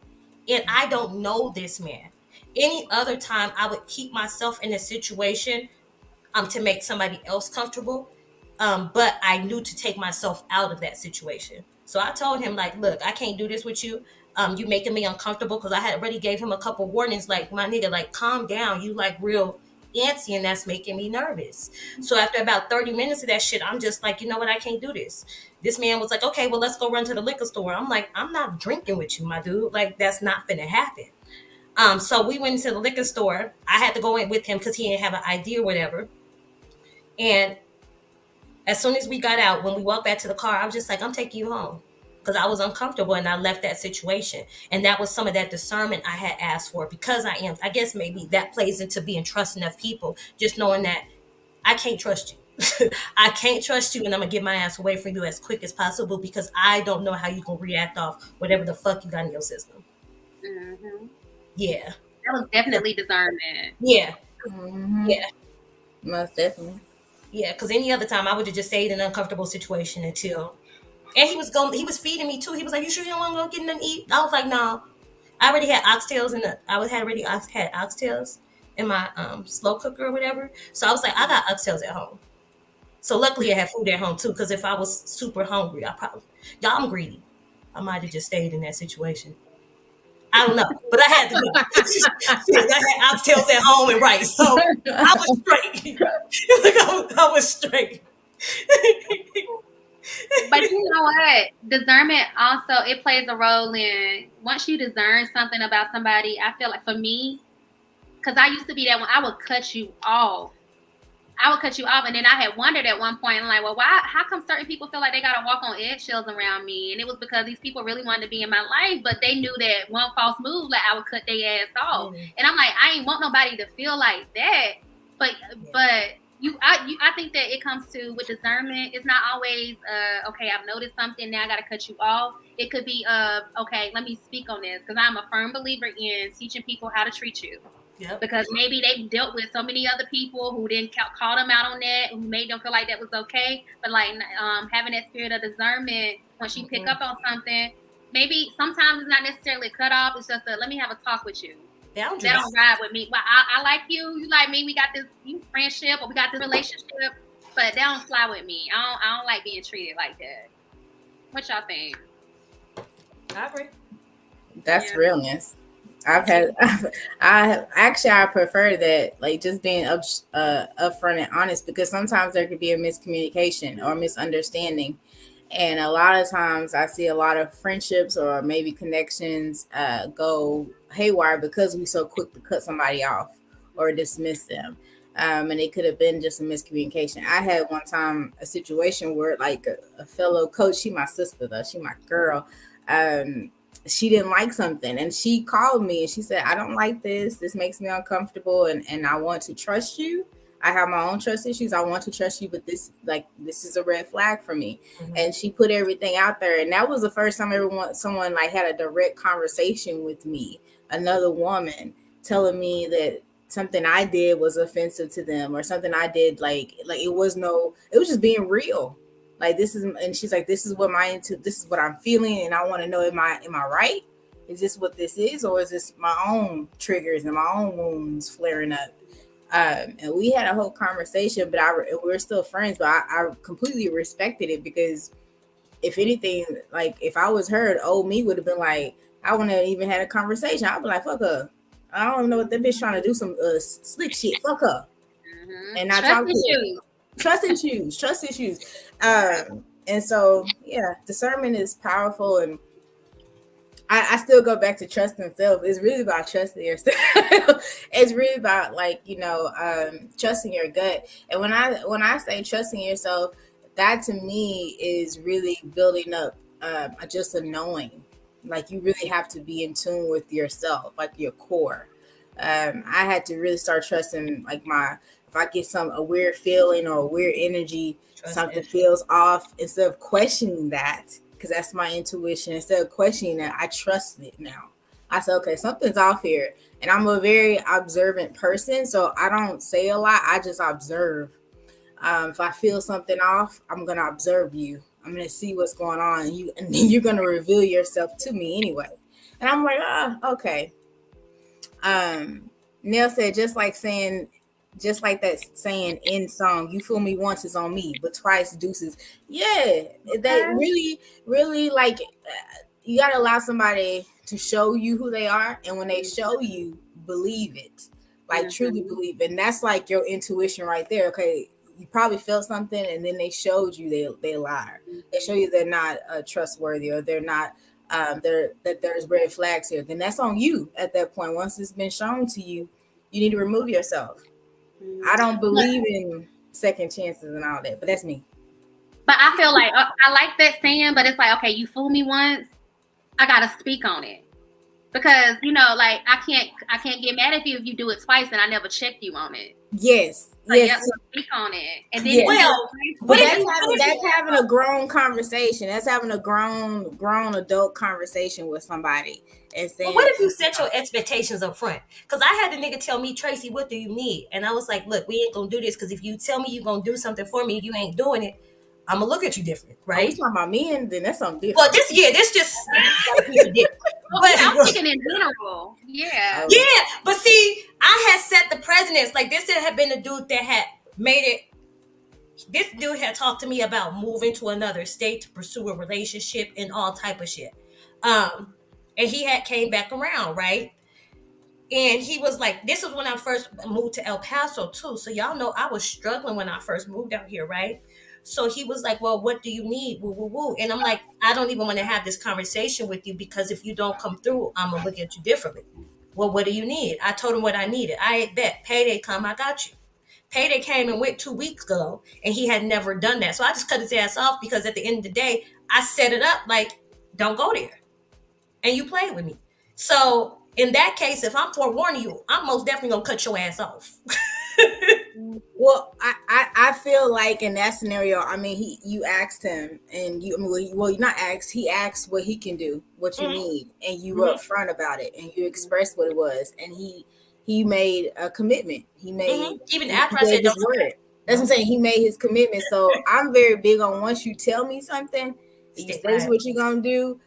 And I don't know this man. Any other time, I would keep myself in a situation to make somebody else comfortable. But I knew to take myself out of that situation. So I told him, like, look, I can't do this with you. You making me uncomfortable, because I had already gave him a couple warnings, like, my nigga, like, calm down. You like real antsy, and that's making me nervous. So after about 30 minutes of that shit, I'm just like, you know what, I can't do this. This man was like, okay, well, let's go run to the liquor store. I'm like, I'm not drinking with you, my dude. Like, that's not finna happen. So we went into the liquor store. I had to go in with him because he didn't have an ID or whatever. And as soon as we got out, when we walked back to the car, I was just like, I'm taking you home, because I was uncomfortable and I left that situation. And that was some of that discernment I had asked for, because I guess maybe that plays into being trusting of people, just knowing that I can't trust you. I can't trust you, and I'm going to get my ass away from you as quick as possible, because I don't know how you're going to react off whatever the fuck you got in your system. Mm-hmm. Yeah. That was definitely discernment. Yeah. Mm-hmm. Yeah. Most definitely. Yeah, because any other time I would have just stayed in an uncomfortable situation until, and he was feeding me too. He was like, "You sure you don't want to go get nothing to eat?" I was like, "No." I already had oxtails had oxtails in my slow cooker or whatever. So I was like, I got oxtails at home. So luckily I had food at home too, because if I was super hungry, I'm greedy. I might have just stayed in that situation. I don't know, but I had to go. I had oxtails at home and rice, so I was straight. I was straight. But you know what? Discernment also, it plays a role in, once you discern something about somebody, I feel like for me, because I used to be that one, I would cut you off. And then I had wondered at one point, I'm like, well, how come certain people feel like they got to walk on eggshells around me? And it was because these people really wanted to be in my life, but they knew that one false move, like, I would cut their ass off. And I'm like, I ain't want nobody to feel like that. But I think that it comes to, with discernment, it's not always, okay, I've noticed something, now I got to cut you off. It could be, okay, let me speak on this, because I'm a firm believer in teaching people how to treat you. Yep. Because maybe they dealt with so many other people who didn't call them out on that, who made them feel like that was okay. But like having that spirit of discernment, once you pick up on something, maybe sometimes it's not necessarily a cutoff. It's just let me have a talk with you. Boundaries. That don't ride with me. But I like you. You like me. We got this friendship, or we got this relationship. But that don't fly with me. I don't like being treated like that. What y'all think? I agree. That's realness. I prefer that, like just being upfront and honest, because sometimes there could be a miscommunication or misunderstanding, and a lot of times I see a lot of friendships or maybe connections go haywire because we so quick to cut somebody off or dismiss them. And it could have been just a miscommunication. I had one time a situation where like a fellow coach, she my sister though, she my girl. Um, she didn't like something and she called me and she said, I don't like this. This makes me uncomfortable and I want to trust you. I have my own trust issues. I want to trust you, but this is a red flag for me. Mm-hmm. And she put everything out there. And that was the first time someone like had a direct conversation with me, another woman telling me that something I did was offensive to them or something I did like it was just being real. Like this is, and she's like, this is what I'm feeling, and I want to know, am I right? Is this what this is, or is this my own triggers and my own wounds flaring up? And we had a whole conversation, but we're still friends. But I completely respected it because if anything, like if I was her, old me would have been like, I wouldn't have even had a conversation. I'd be like, fuck her. I don't know what that bitch trying to do some slick shit. Fuck her. Mm-hmm. And not talk to her. Trust issues. And so, yeah, discernment is powerful. And I still go back to trusting self. It's really about trusting yourself. It's really about trusting your gut. And when I say trusting yourself, that to me is really building up just a knowing. Like you really have to be in tune with yourself, like your core. I had to really start trusting like if I get a weird feeling or a weird energy, something feels off, instead of questioning that, because that's my intuition, instead of questioning that, I trust it now. I said, okay, something's off here. And I'm a very observant person, so I don't say a lot. I just observe. If I feel something off, I'm going to observe you. I'm going to see what's going on. And then you're going to reveal yourself to me anyway. And I'm like, okay. Neil said, just like that saying in song, you fool me once is on me, but twice deuces. Yeah, that really, really like you got to allow somebody to show you who they are. And when they show you, believe it, like truly believe it. And that's like your intuition right there. Okay, you probably felt something and then they showed you they liar. They show you they're not trustworthy, or they're not that there's red flags here. Then that's on you at that point. Once it's been shown to you, you need to remove yourself. I don't believe in second chances and all that, but that's me. But I feel like I like that saying, but it's like, okay, you fool me once, I gotta speak on it, because like I can't get mad at you if you do it twice and I never checked you on it. Yes. So yes. Speak on it, and then but that's having a grown conversation. That's having a grown adult conversation with somebody. And saying, what if you set your expectations up front? Because I had the nigga tell me, Tracy, what do you need? And I was like, look, we ain't gonna do this, because if you tell me you're gonna do something for me, you ain't doing it, I'm gonna look at you different, right? You talking about me, and then that's something different. Well, this just different. But I'm thinking in general, yeah. Yeah, but see, I had set the precedence. Like this had been the dude that had made it. This dude had talked to me about moving to another state to pursue a relationship and all type of shit. And he had came back around, right? And he was like, this was when I first moved to El Paso too. So y'all know I was struggling when I first moved out here, right? So he was like, well, what do you need? Woo, woo, woo. And I'm like, I don't even want to have this conversation with you, because if you don't come through, I'm going to look at you differently. Well, what do you need? I told him what I needed. I bet payday come, I got you. Payday came and went 2 weeks ago, and he had never done that. So I just cut his ass off, because at the end of the day, I set it up like, don't go there. And you played with me. So in that case, if I'm forewarning you, I'm most definitely going to cut your ass off. Well, I feel like in that scenario, I mean, you asked him, and you not asked, he asked what he can do, what you need, and you were upfront about it, and you expressed what it was, and he made a commitment. He made even after I said his word. That's what I'm saying. He made his commitment. So I'm very big on, once you tell me something, you say what you're gonna do.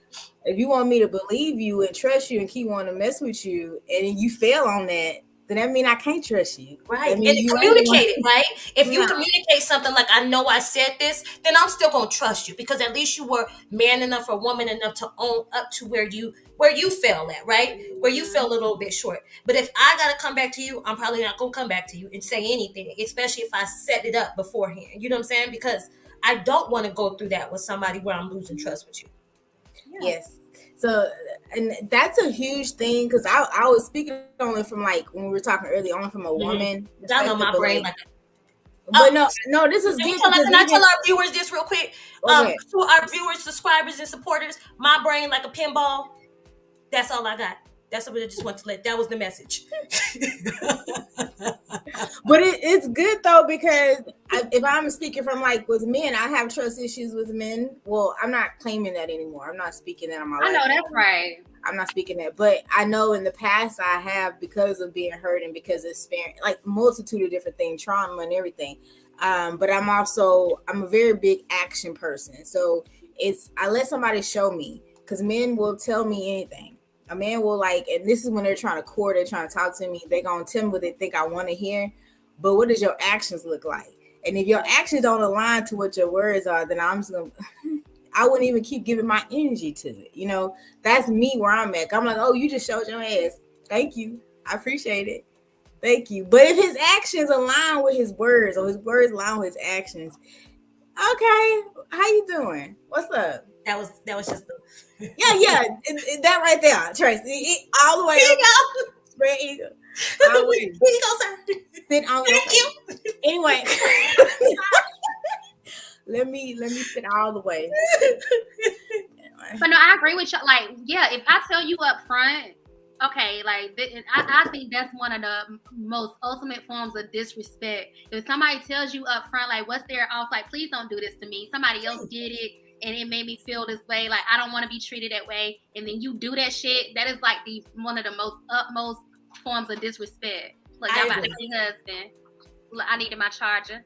If you want me to believe you and trust you and keep wanting to mess with you, and you fail on that, then that means I can't trust you. Right. That means And you communicate it, right? If you Yeah. communicate something like, I know I said this, then I'm still gonna trust you, because at least you were man enough or woman enough to own up to where you fell at, right? Where you fell a little bit short. But if I gotta come back to you, I'm probably not gonna come back to you and say anything, especially if I set it up beforehand. You know what I'm saying? Because I don't want to go through that with somebody where I'm losing trust with you. Yeah. Yes. So, and that's a huge thing, because I was speaking only from, like, when we were talking earlier, only from a woman. I know my brain like. But no, this is good. Can I tell our viewers this real quick? Okay. To our viewers, subscribers, and supporters, my brain like a pinball. That's all I got. That's what I just want to let. That was the message. But it's good though, because if I'm speaking from, like, with men, I have trust issues with men. Well, I'm not claiming that anymore. I'm not speaking that on my life. I know that's right. I'm not speaking that, but I know in the past I have, because of being hurt and because of experience, like, multitude of different things, trauma and everything. But I'm a very big action person. So I let somebody show me, because men will tell me anything. A man will, like, and this is when they're trying to court, they're trying to talk to me. They're going to tell me what they think I want to hear. But what does your actions look like? And if your actions don't align to what your words are, then I'm just going to, I wouldn't even keep giving my energy to it. You know, that's me where I'm at. I'm like, oh, you just showed your ass. Thank you. I appreciate it. Thank you. But if his actions align with his words, or his words align with his actions, okay, how you doing? What's up? That was just the yeah. That right there, Tracy. All the way. Here you go. Spread eagle. Here you go, sir. Sit on your Thank you. Anyway. let me sit all the way. But no, I agree with you. Like, yeah, if I tell you up front, okay, like, I think that's one of the most ultimate forms of disrespect. If somebody tells you up front, like, what's their off, like, please don't do this to me. Somebody else did it and it made me feel this way. Like, I don't want to be treated that way. And then you do that shit. That is like one of the most utmost forms of disrespect. Look, y'all about to be husband. Look, I needed my charger.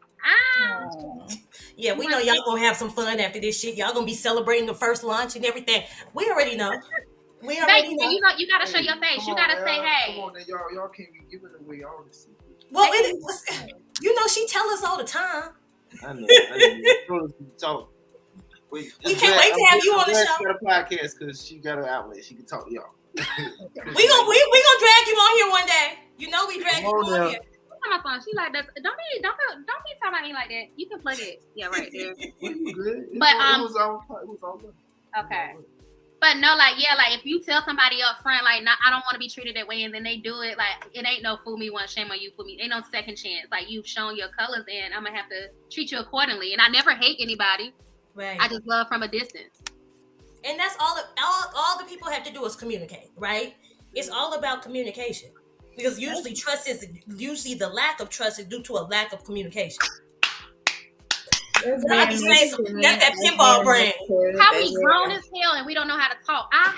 Yeah, we know y'all gonna have some fun after this shit. Y'all gonna be celebrating the first lunch and everything. We already know. We already know. You gotta show your face. You gotta say, hey. Come on, y'all can't be giving away all this. Well, you know, she tell us all the time. I know. Talk. We can't wait to have you on the show. She got a podcast because she got an outlet. She can talk to y'all. we gonna drag you on here one day. You know we drag you on here. My phone. She like that. Don't be talking about me like that. You can plug it. Yeah, right there. Good. But it was all good. Okay. But no, like, yeah, like, if you tell somebody up front, like, I don't want to be treated that way, and then they do it, like, it ain't no fool me once, shame on you, fool me. Ain't no second chance. Like, you've shown your colors, and I'm gonna have to treat you accordingly. And I never hate anybody. Right. I just love from a distance. And that's all the people have to do is communicate, right? It's all about communication. Because usually the lack of trust is due to a lack of communication. That's that pinball brain. How we grown as hell and we don't know how to talk. I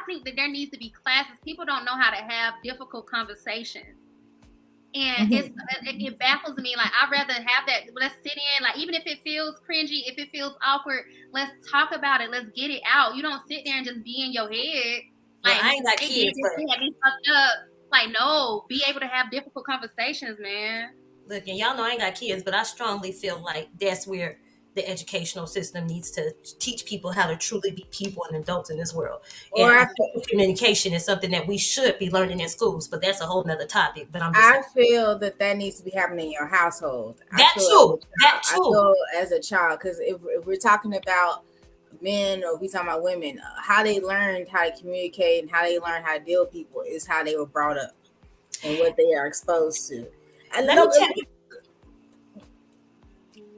think that there needs to be classes. People don't know how to have difficult conversations. And it baffles me. Like, I'd rather have that. Let's sit in. Like, even if it feels cringy, if it feels awkward, let's talk about it. Let's get it out. You don't sit there and just be in your head. Like, well, I ain't got kids, but be fucked up. Like, no, be able to have difficult conversations, man. Look, and y'all know I ain't got kids, but I strongly feel like that's where the educational system needs to teach people how to truly be people and adults in this world. And communication is something that we should be learning in schools, but that's a whole nother topic. But I feel that needs to be happening in your household. That too. I feel as a child, because if we're talking about men or we talking about women, how they learned how to communicate and how they learned how to deal with people is how they were brought up and what they are exposed to. And let me tell you.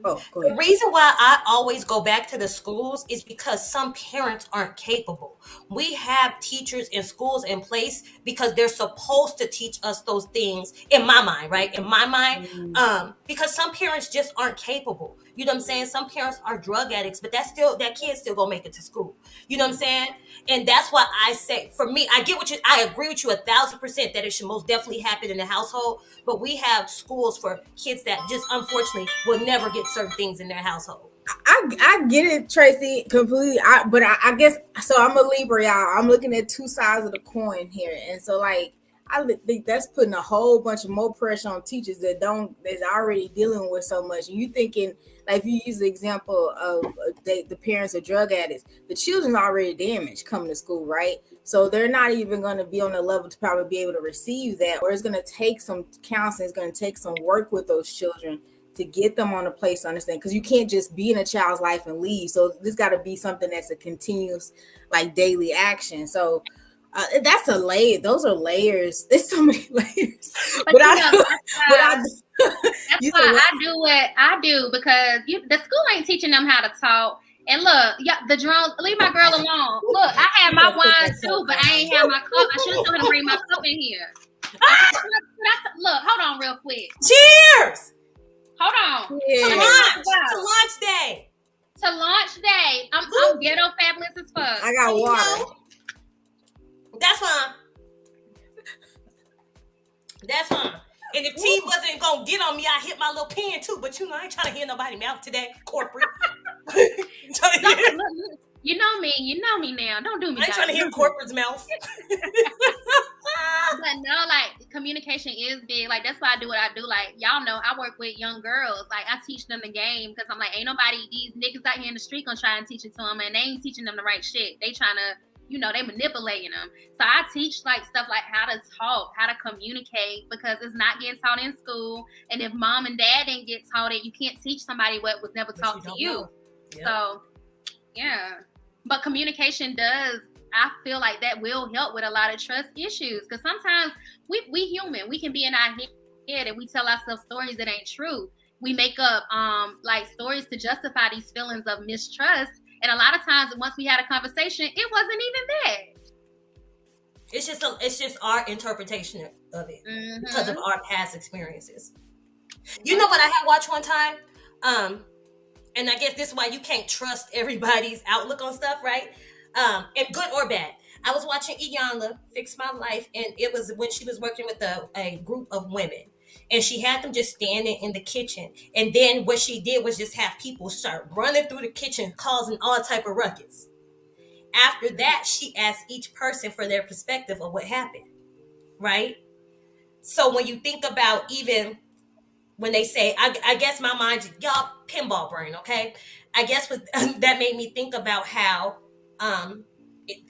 Oh, go ahead. The reason why I always go back to the schools is because some parents aren't capable. We have teachers in schools in place because they're supposed to teach us those things, in my mind, right? In my mind, because some parents just aren't capable. You know what I'm saying? Some parents are drug addicts, but that kid's still gonna make it to school. You know what I'm saying? And that's why I say, for me, I agree with you 1,000% that it should most definitely happen in the household. But we have schools for kids that just unfortunately will never get certain things in their household. I get it, Tracy, completely. But I guess so. I'm a Libra, y'all. I'm looking at two sides of the coin here, and so, like, think that's putting a whole bunch of more pressure on teachers that's already dealing with so much. And you thinking, like, if you use the example of the parents of drug addicts, the children are already damaged coming to school, right? So they're not even going to be on the level to probably be able to receive that, or it's going to take some counseling, it's going to take some work with those children to get them on a place to understand, because you can't just be in a child's life and leave. So this got to be something that's a continuous, like, daily action. So that's a layer. Those are layers. There's so many layers. But I do what I do, because the school ain't teaching them how to talk. And look, the drones, leave my girl alone. Look, I had my wine too, but I ain't have my cup. I should have told her to bring my cup in here. Look, hold on real quick. Cheers! Hold on. Yeah. To launch day. To launch day. I'm ghetto fabulous as fuck. I got water. That's fine. That's fine. And if T wasn't gonna get on me, I hit my little pen too. But I ain't trying to hear nobody mouth today. Corporate. You know me now. Don't do me. I ain't trying to hear corporate's mouth. But no, like, communication is big. Like, that's why I do what I do. Like, y'all know I work with young girls. Like, I teach them the game, because I'm like, ain't nobody, these niggas out here in the street gonna try and teach it to them, and they ain't teaching them the right shit. They trying to, they manipulating them. So I teach, like, stuff like how to talk, how to communicate, because it's not getting taught in school. And if mom and dad didn't get taught it, you can't teach somebody what was never taught to you. Yep. So, yeah. But communication does, I feel like that will help with a lot of trust issues, because sometimes we human, we can be in our head and we tell ourselves stories that ain't true. We make up like stories to justify these feelings of mistrust, and a lot of times once we had a conversation, it wasn't even that. It's just our interpretation of it because of our past experiences. You know what I had watched one time, and I guess this is why you can't trust everybody's outlook on stuff, right? And good or bad. I was watching Iyanla Fix My Life, and it was when she was working with a group of women, and she had them just standing in the kitchen. And then what she did was just have people start running through the kitchen, causing all type of ruckus. After that, she asked each person for their perspective of what happened, right? So when you think about, even when they say, I guess my mind, y'all, pinball brain, okay? I guess that made me think about how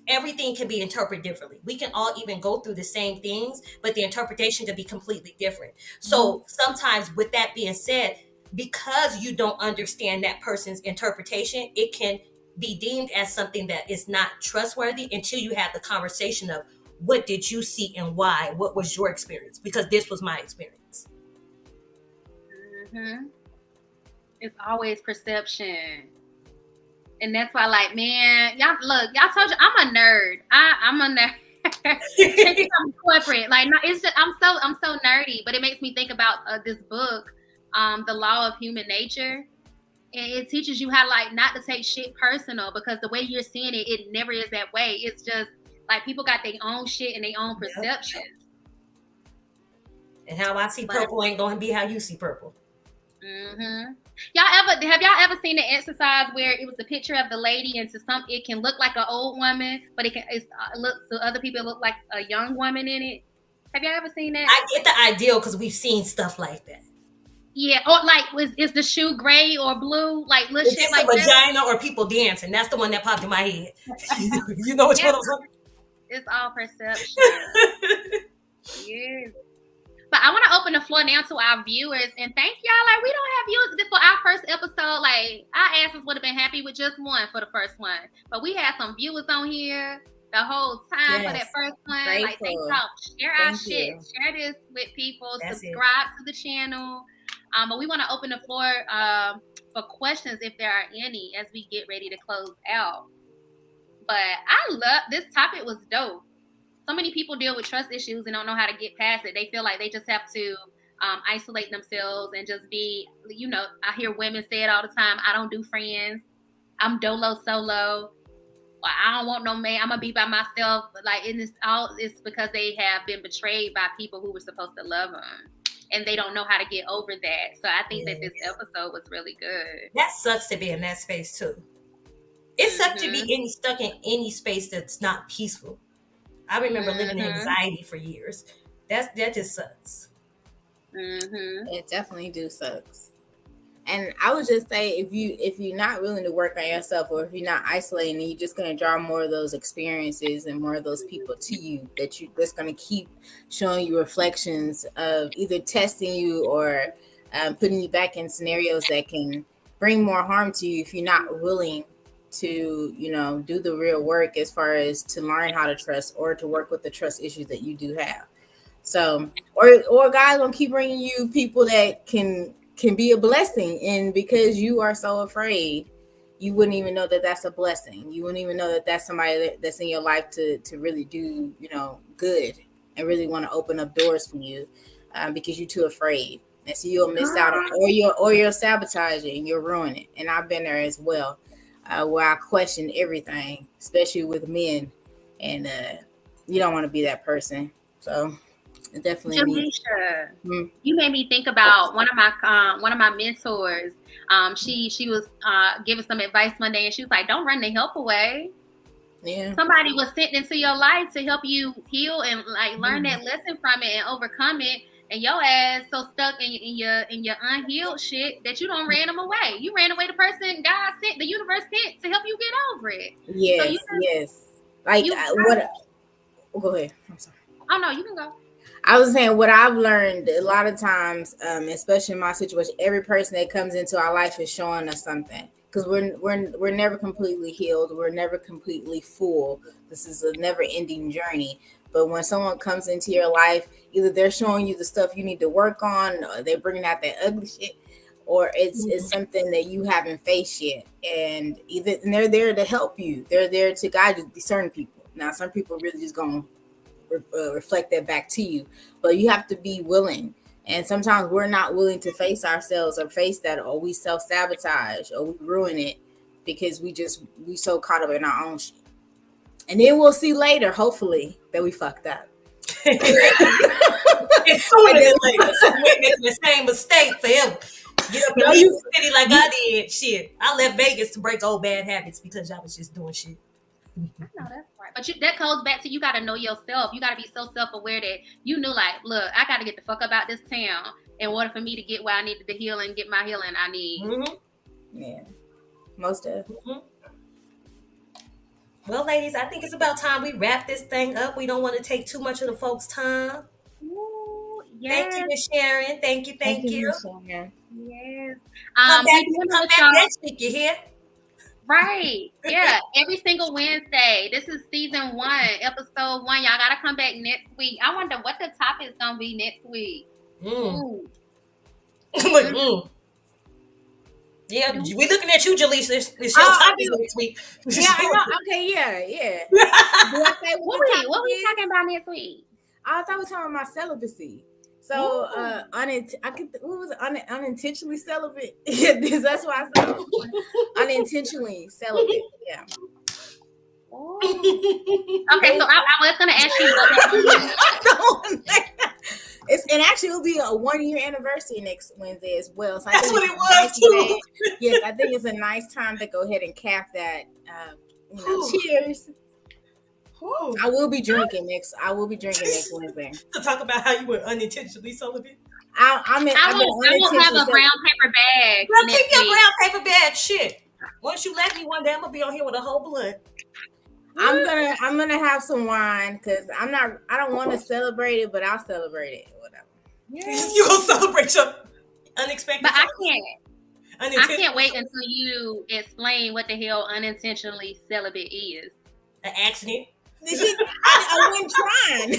everything can be interpreted differently. We can all even go through the same things, but the interpretation can be completely different. So sometimes, with that being said, because you don't understand that person's interpretation, it can be deemed as something that is not trustworthy until you have the conversation of, what did you see and why? What was your experience? Because this was my experience. It's always perception. And that's why, like, man, y'all told you I'm a nerd. I'm a nerd. I'm corporate. Like, no, it's just I'm so nerdy, but it makes me think about this book, The Law of Human Nature. And it teaches you how, like, not to take shit personal, because the way you're seeing it, it never is that way. It's just like people got their own shit and their own perceptions. And how I see purple ain't gonna be how you see purple. Have y'all ever seen the exercise where it was a picture of the lady, and it can look like an old woman, but it looks to other people, it look like a young woman in it? Have y'all ever seen that? I get the ideal, because we've seen stuff like that. Yeah, or like, is the shoe gray or blue? Like, little shit like that. Vagina or people dancing. That's the one that popped in my head. You know which one I'm talking? It's all perception. Yes. But I want to open the floor now to our viewers, and thank y'all. Like, we don't have viewers for our first episode. Like, our asses would have been happy with just one for the first one, but we had some viewers on here the whole time for that first one. Grateful. Like, thank y'all. Share our shit. Share this with people. Subscribe to the channel. But we want to open the floor for questions, if there are any, as we get ready to close out. But I love this topic. Was dope. So many people deal with trust issues and don't know how to get past it. They feel like they just have to isolate themselves and just be, I hear women say it all the time. I don't do friends. I'm dolo solo. Or I don't want no man. I'm going to be by myself. Like, it's because they have been betrayed by people who were supposed to love them. And they don't know how to get over that. So I think that this episode was really good. That sucks to be in that space too. It sucks to be stuck in any space that's not peaceful. I remember living in anxiety for years. That just sucks. Mm-hmm. It definitely do sucks. And I would just say if you're not willing to work on yourself, or if you're not isolating, you're just gonna draw more of those experiences and more of those people to you that's gonna keep showing you reflections of either testing you or putting you back in scenarios that can bring more harm to you if you're not willing to, do the real work as far as to learn how to trust or to work with the trust issues that you do have. So, or God's gonna keep bringing you people that can be a blessing, and because you are so afraid, you wouldn't even know that that's a blessing. You wouldn't even know that that's somebody that's in your life to really do good and really want to open up doors for you, because you're too afraid, and so you'll miss out, or you'll sabotage it and you'll ruin it. And I've been there as well, where I question everything, especially with men, and you don't want to be that person. So. Definitely needs. Jamisha, you made me think about one of my mentors. She was giving some advice one day, and she was like, "Don't run the help away." Yeah. Somebody was sent into your life to help you heal and like learn that lesson from it and overcome it. And your ass so stuck in your unhealed shit that you don't ran them away. You ran away the person God sent, the universe sent to help you get over it. Yes. So yes. Like what? Go ahead. I'm sorry. Oh no, you can go. I was saying what I've learned a lot of times, especially in my situation, every person that comes into our life is showing us something, because we're never completely healed. We're never completely full. This is a never-ending journey. But when someone comes into your life, either they're showing you the stuff you need to work on, or they're bringing out that ugly shit, or it's something that you haven't faced yet, and they're there to help you. They're there to guide you. Certain people. Now, some people really just gonna reflect that back to you, but you have to be willing. And sometimes we're not willing to face ourselves or face that, or we self-sabotage or we ruin it because we so caught up in our own shit. And then we'll see later, hopefully, that we fucked up. It's sooner than later. So we're making the same mistake forever. Get up in the city like I did. Shit, I left Vegas to break old bad habits because I was just doing shit. No, that's right. But that goes back to, you got to know yourself. You got to be so self-aware that you knew, like, look, I got to get the fuck about this town in order for me to get where I needed to heal and get my healing I need. Mm-hmm. Yeah, most of. Mm-hmm. Well, ladies, I think it's about time we wrap this thing up. We don't want to take too much of the folks' time. Ooh, yes. Thank you, Ms. Sharon. Thank you. Yes. Come back next week, you hear? Right. Yeah. Every single Wednesday. This is season 1, episode 1. Y'all gotta come back next week. I wonder what the topic's gonna be next week. Yeah, we looking at you, Jaleesa. It's your topic next week. Yeah, I know. Okay, yeah. Do I say what we talking about next week? I thought we were talking about celibacy. So, unintentionally celibate? That's why I said unintentionally celibate. Yeah. Okay, so I was gonna ask you what and actually it'll be a 1-year anniversary next Wednesday as well. So that's what it was too. Yes, I think it's a nice time to go ahead and cap that. Cheers. I will be drinking next Wednesday. To talk about how you were unintentionally celibate. I won't have a brown paper bag. Well, keep your brown paper bag. Shit. Once you let me one day, I'm gonna be on here with a whole blunt. I'm gonna have some wine because I don't want to celebrate it, but I'll celebrate it. Whatever. Yeah. You gonna celebrate your unexpected? But I can't wait until you explain what the hell unintentionally celibate is. An accident. I wasn't trying.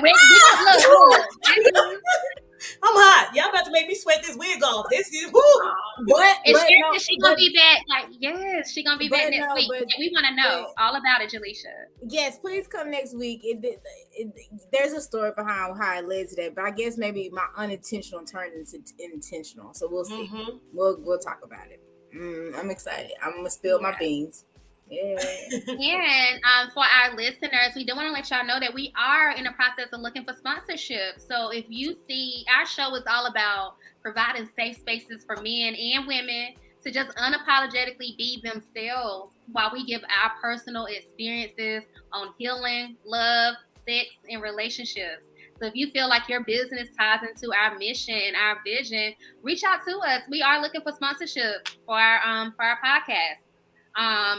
Wait. Look. I'm hot. Y'all about to make me sweat this wig off. This is woo. She gonna be back? Like, yes, she gonna be back next week. And we want to know all about it, Jaleesa. Yes, please come next week. There's a story behind how it led to that, but I guess maybe my unintentional turned into intentional. So we'll see. Mm-hmm. We'll talk about it. I'm excited. I'm gonna spill my beans. Yeah. And for our listeners, we do want to let y'all know that we are in the process of looking for sponsorship. So if you see, our show is all about providing safe spaces for men and women to just unapologetically be themselves while we give our personal experiences on healing, love, sex, and relationships. So if you feel like your business ties into our mission and our vision, reach out to us. We are looking for sponsorship for our podcast.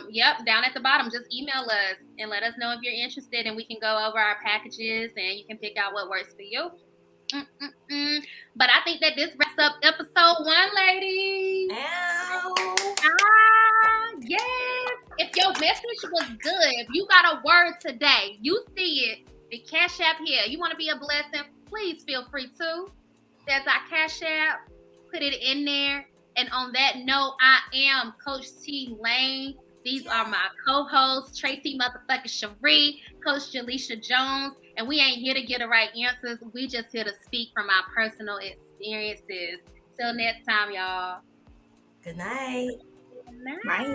Yep, down at the bottom, just email us and let us know if you're interested, and we can go over our packages and you can pick out what works for you. But I think that this wraps up episode 1, ladies. Ow. Yes. If your message was good, if you got a word today, you see it, the Cash App here. You want to be a blessing, please feel free to. There's our Cash App. Put it in there. And on that note, I am Coach T. Lane. These are my co-hosts, Tracy motherfucking Cherie, Coach Jaleisha Jones. And we ain't here to get the right answers. We just here to speak from our personal experiences. Till next time, y'all. Good night. Good night. Bye.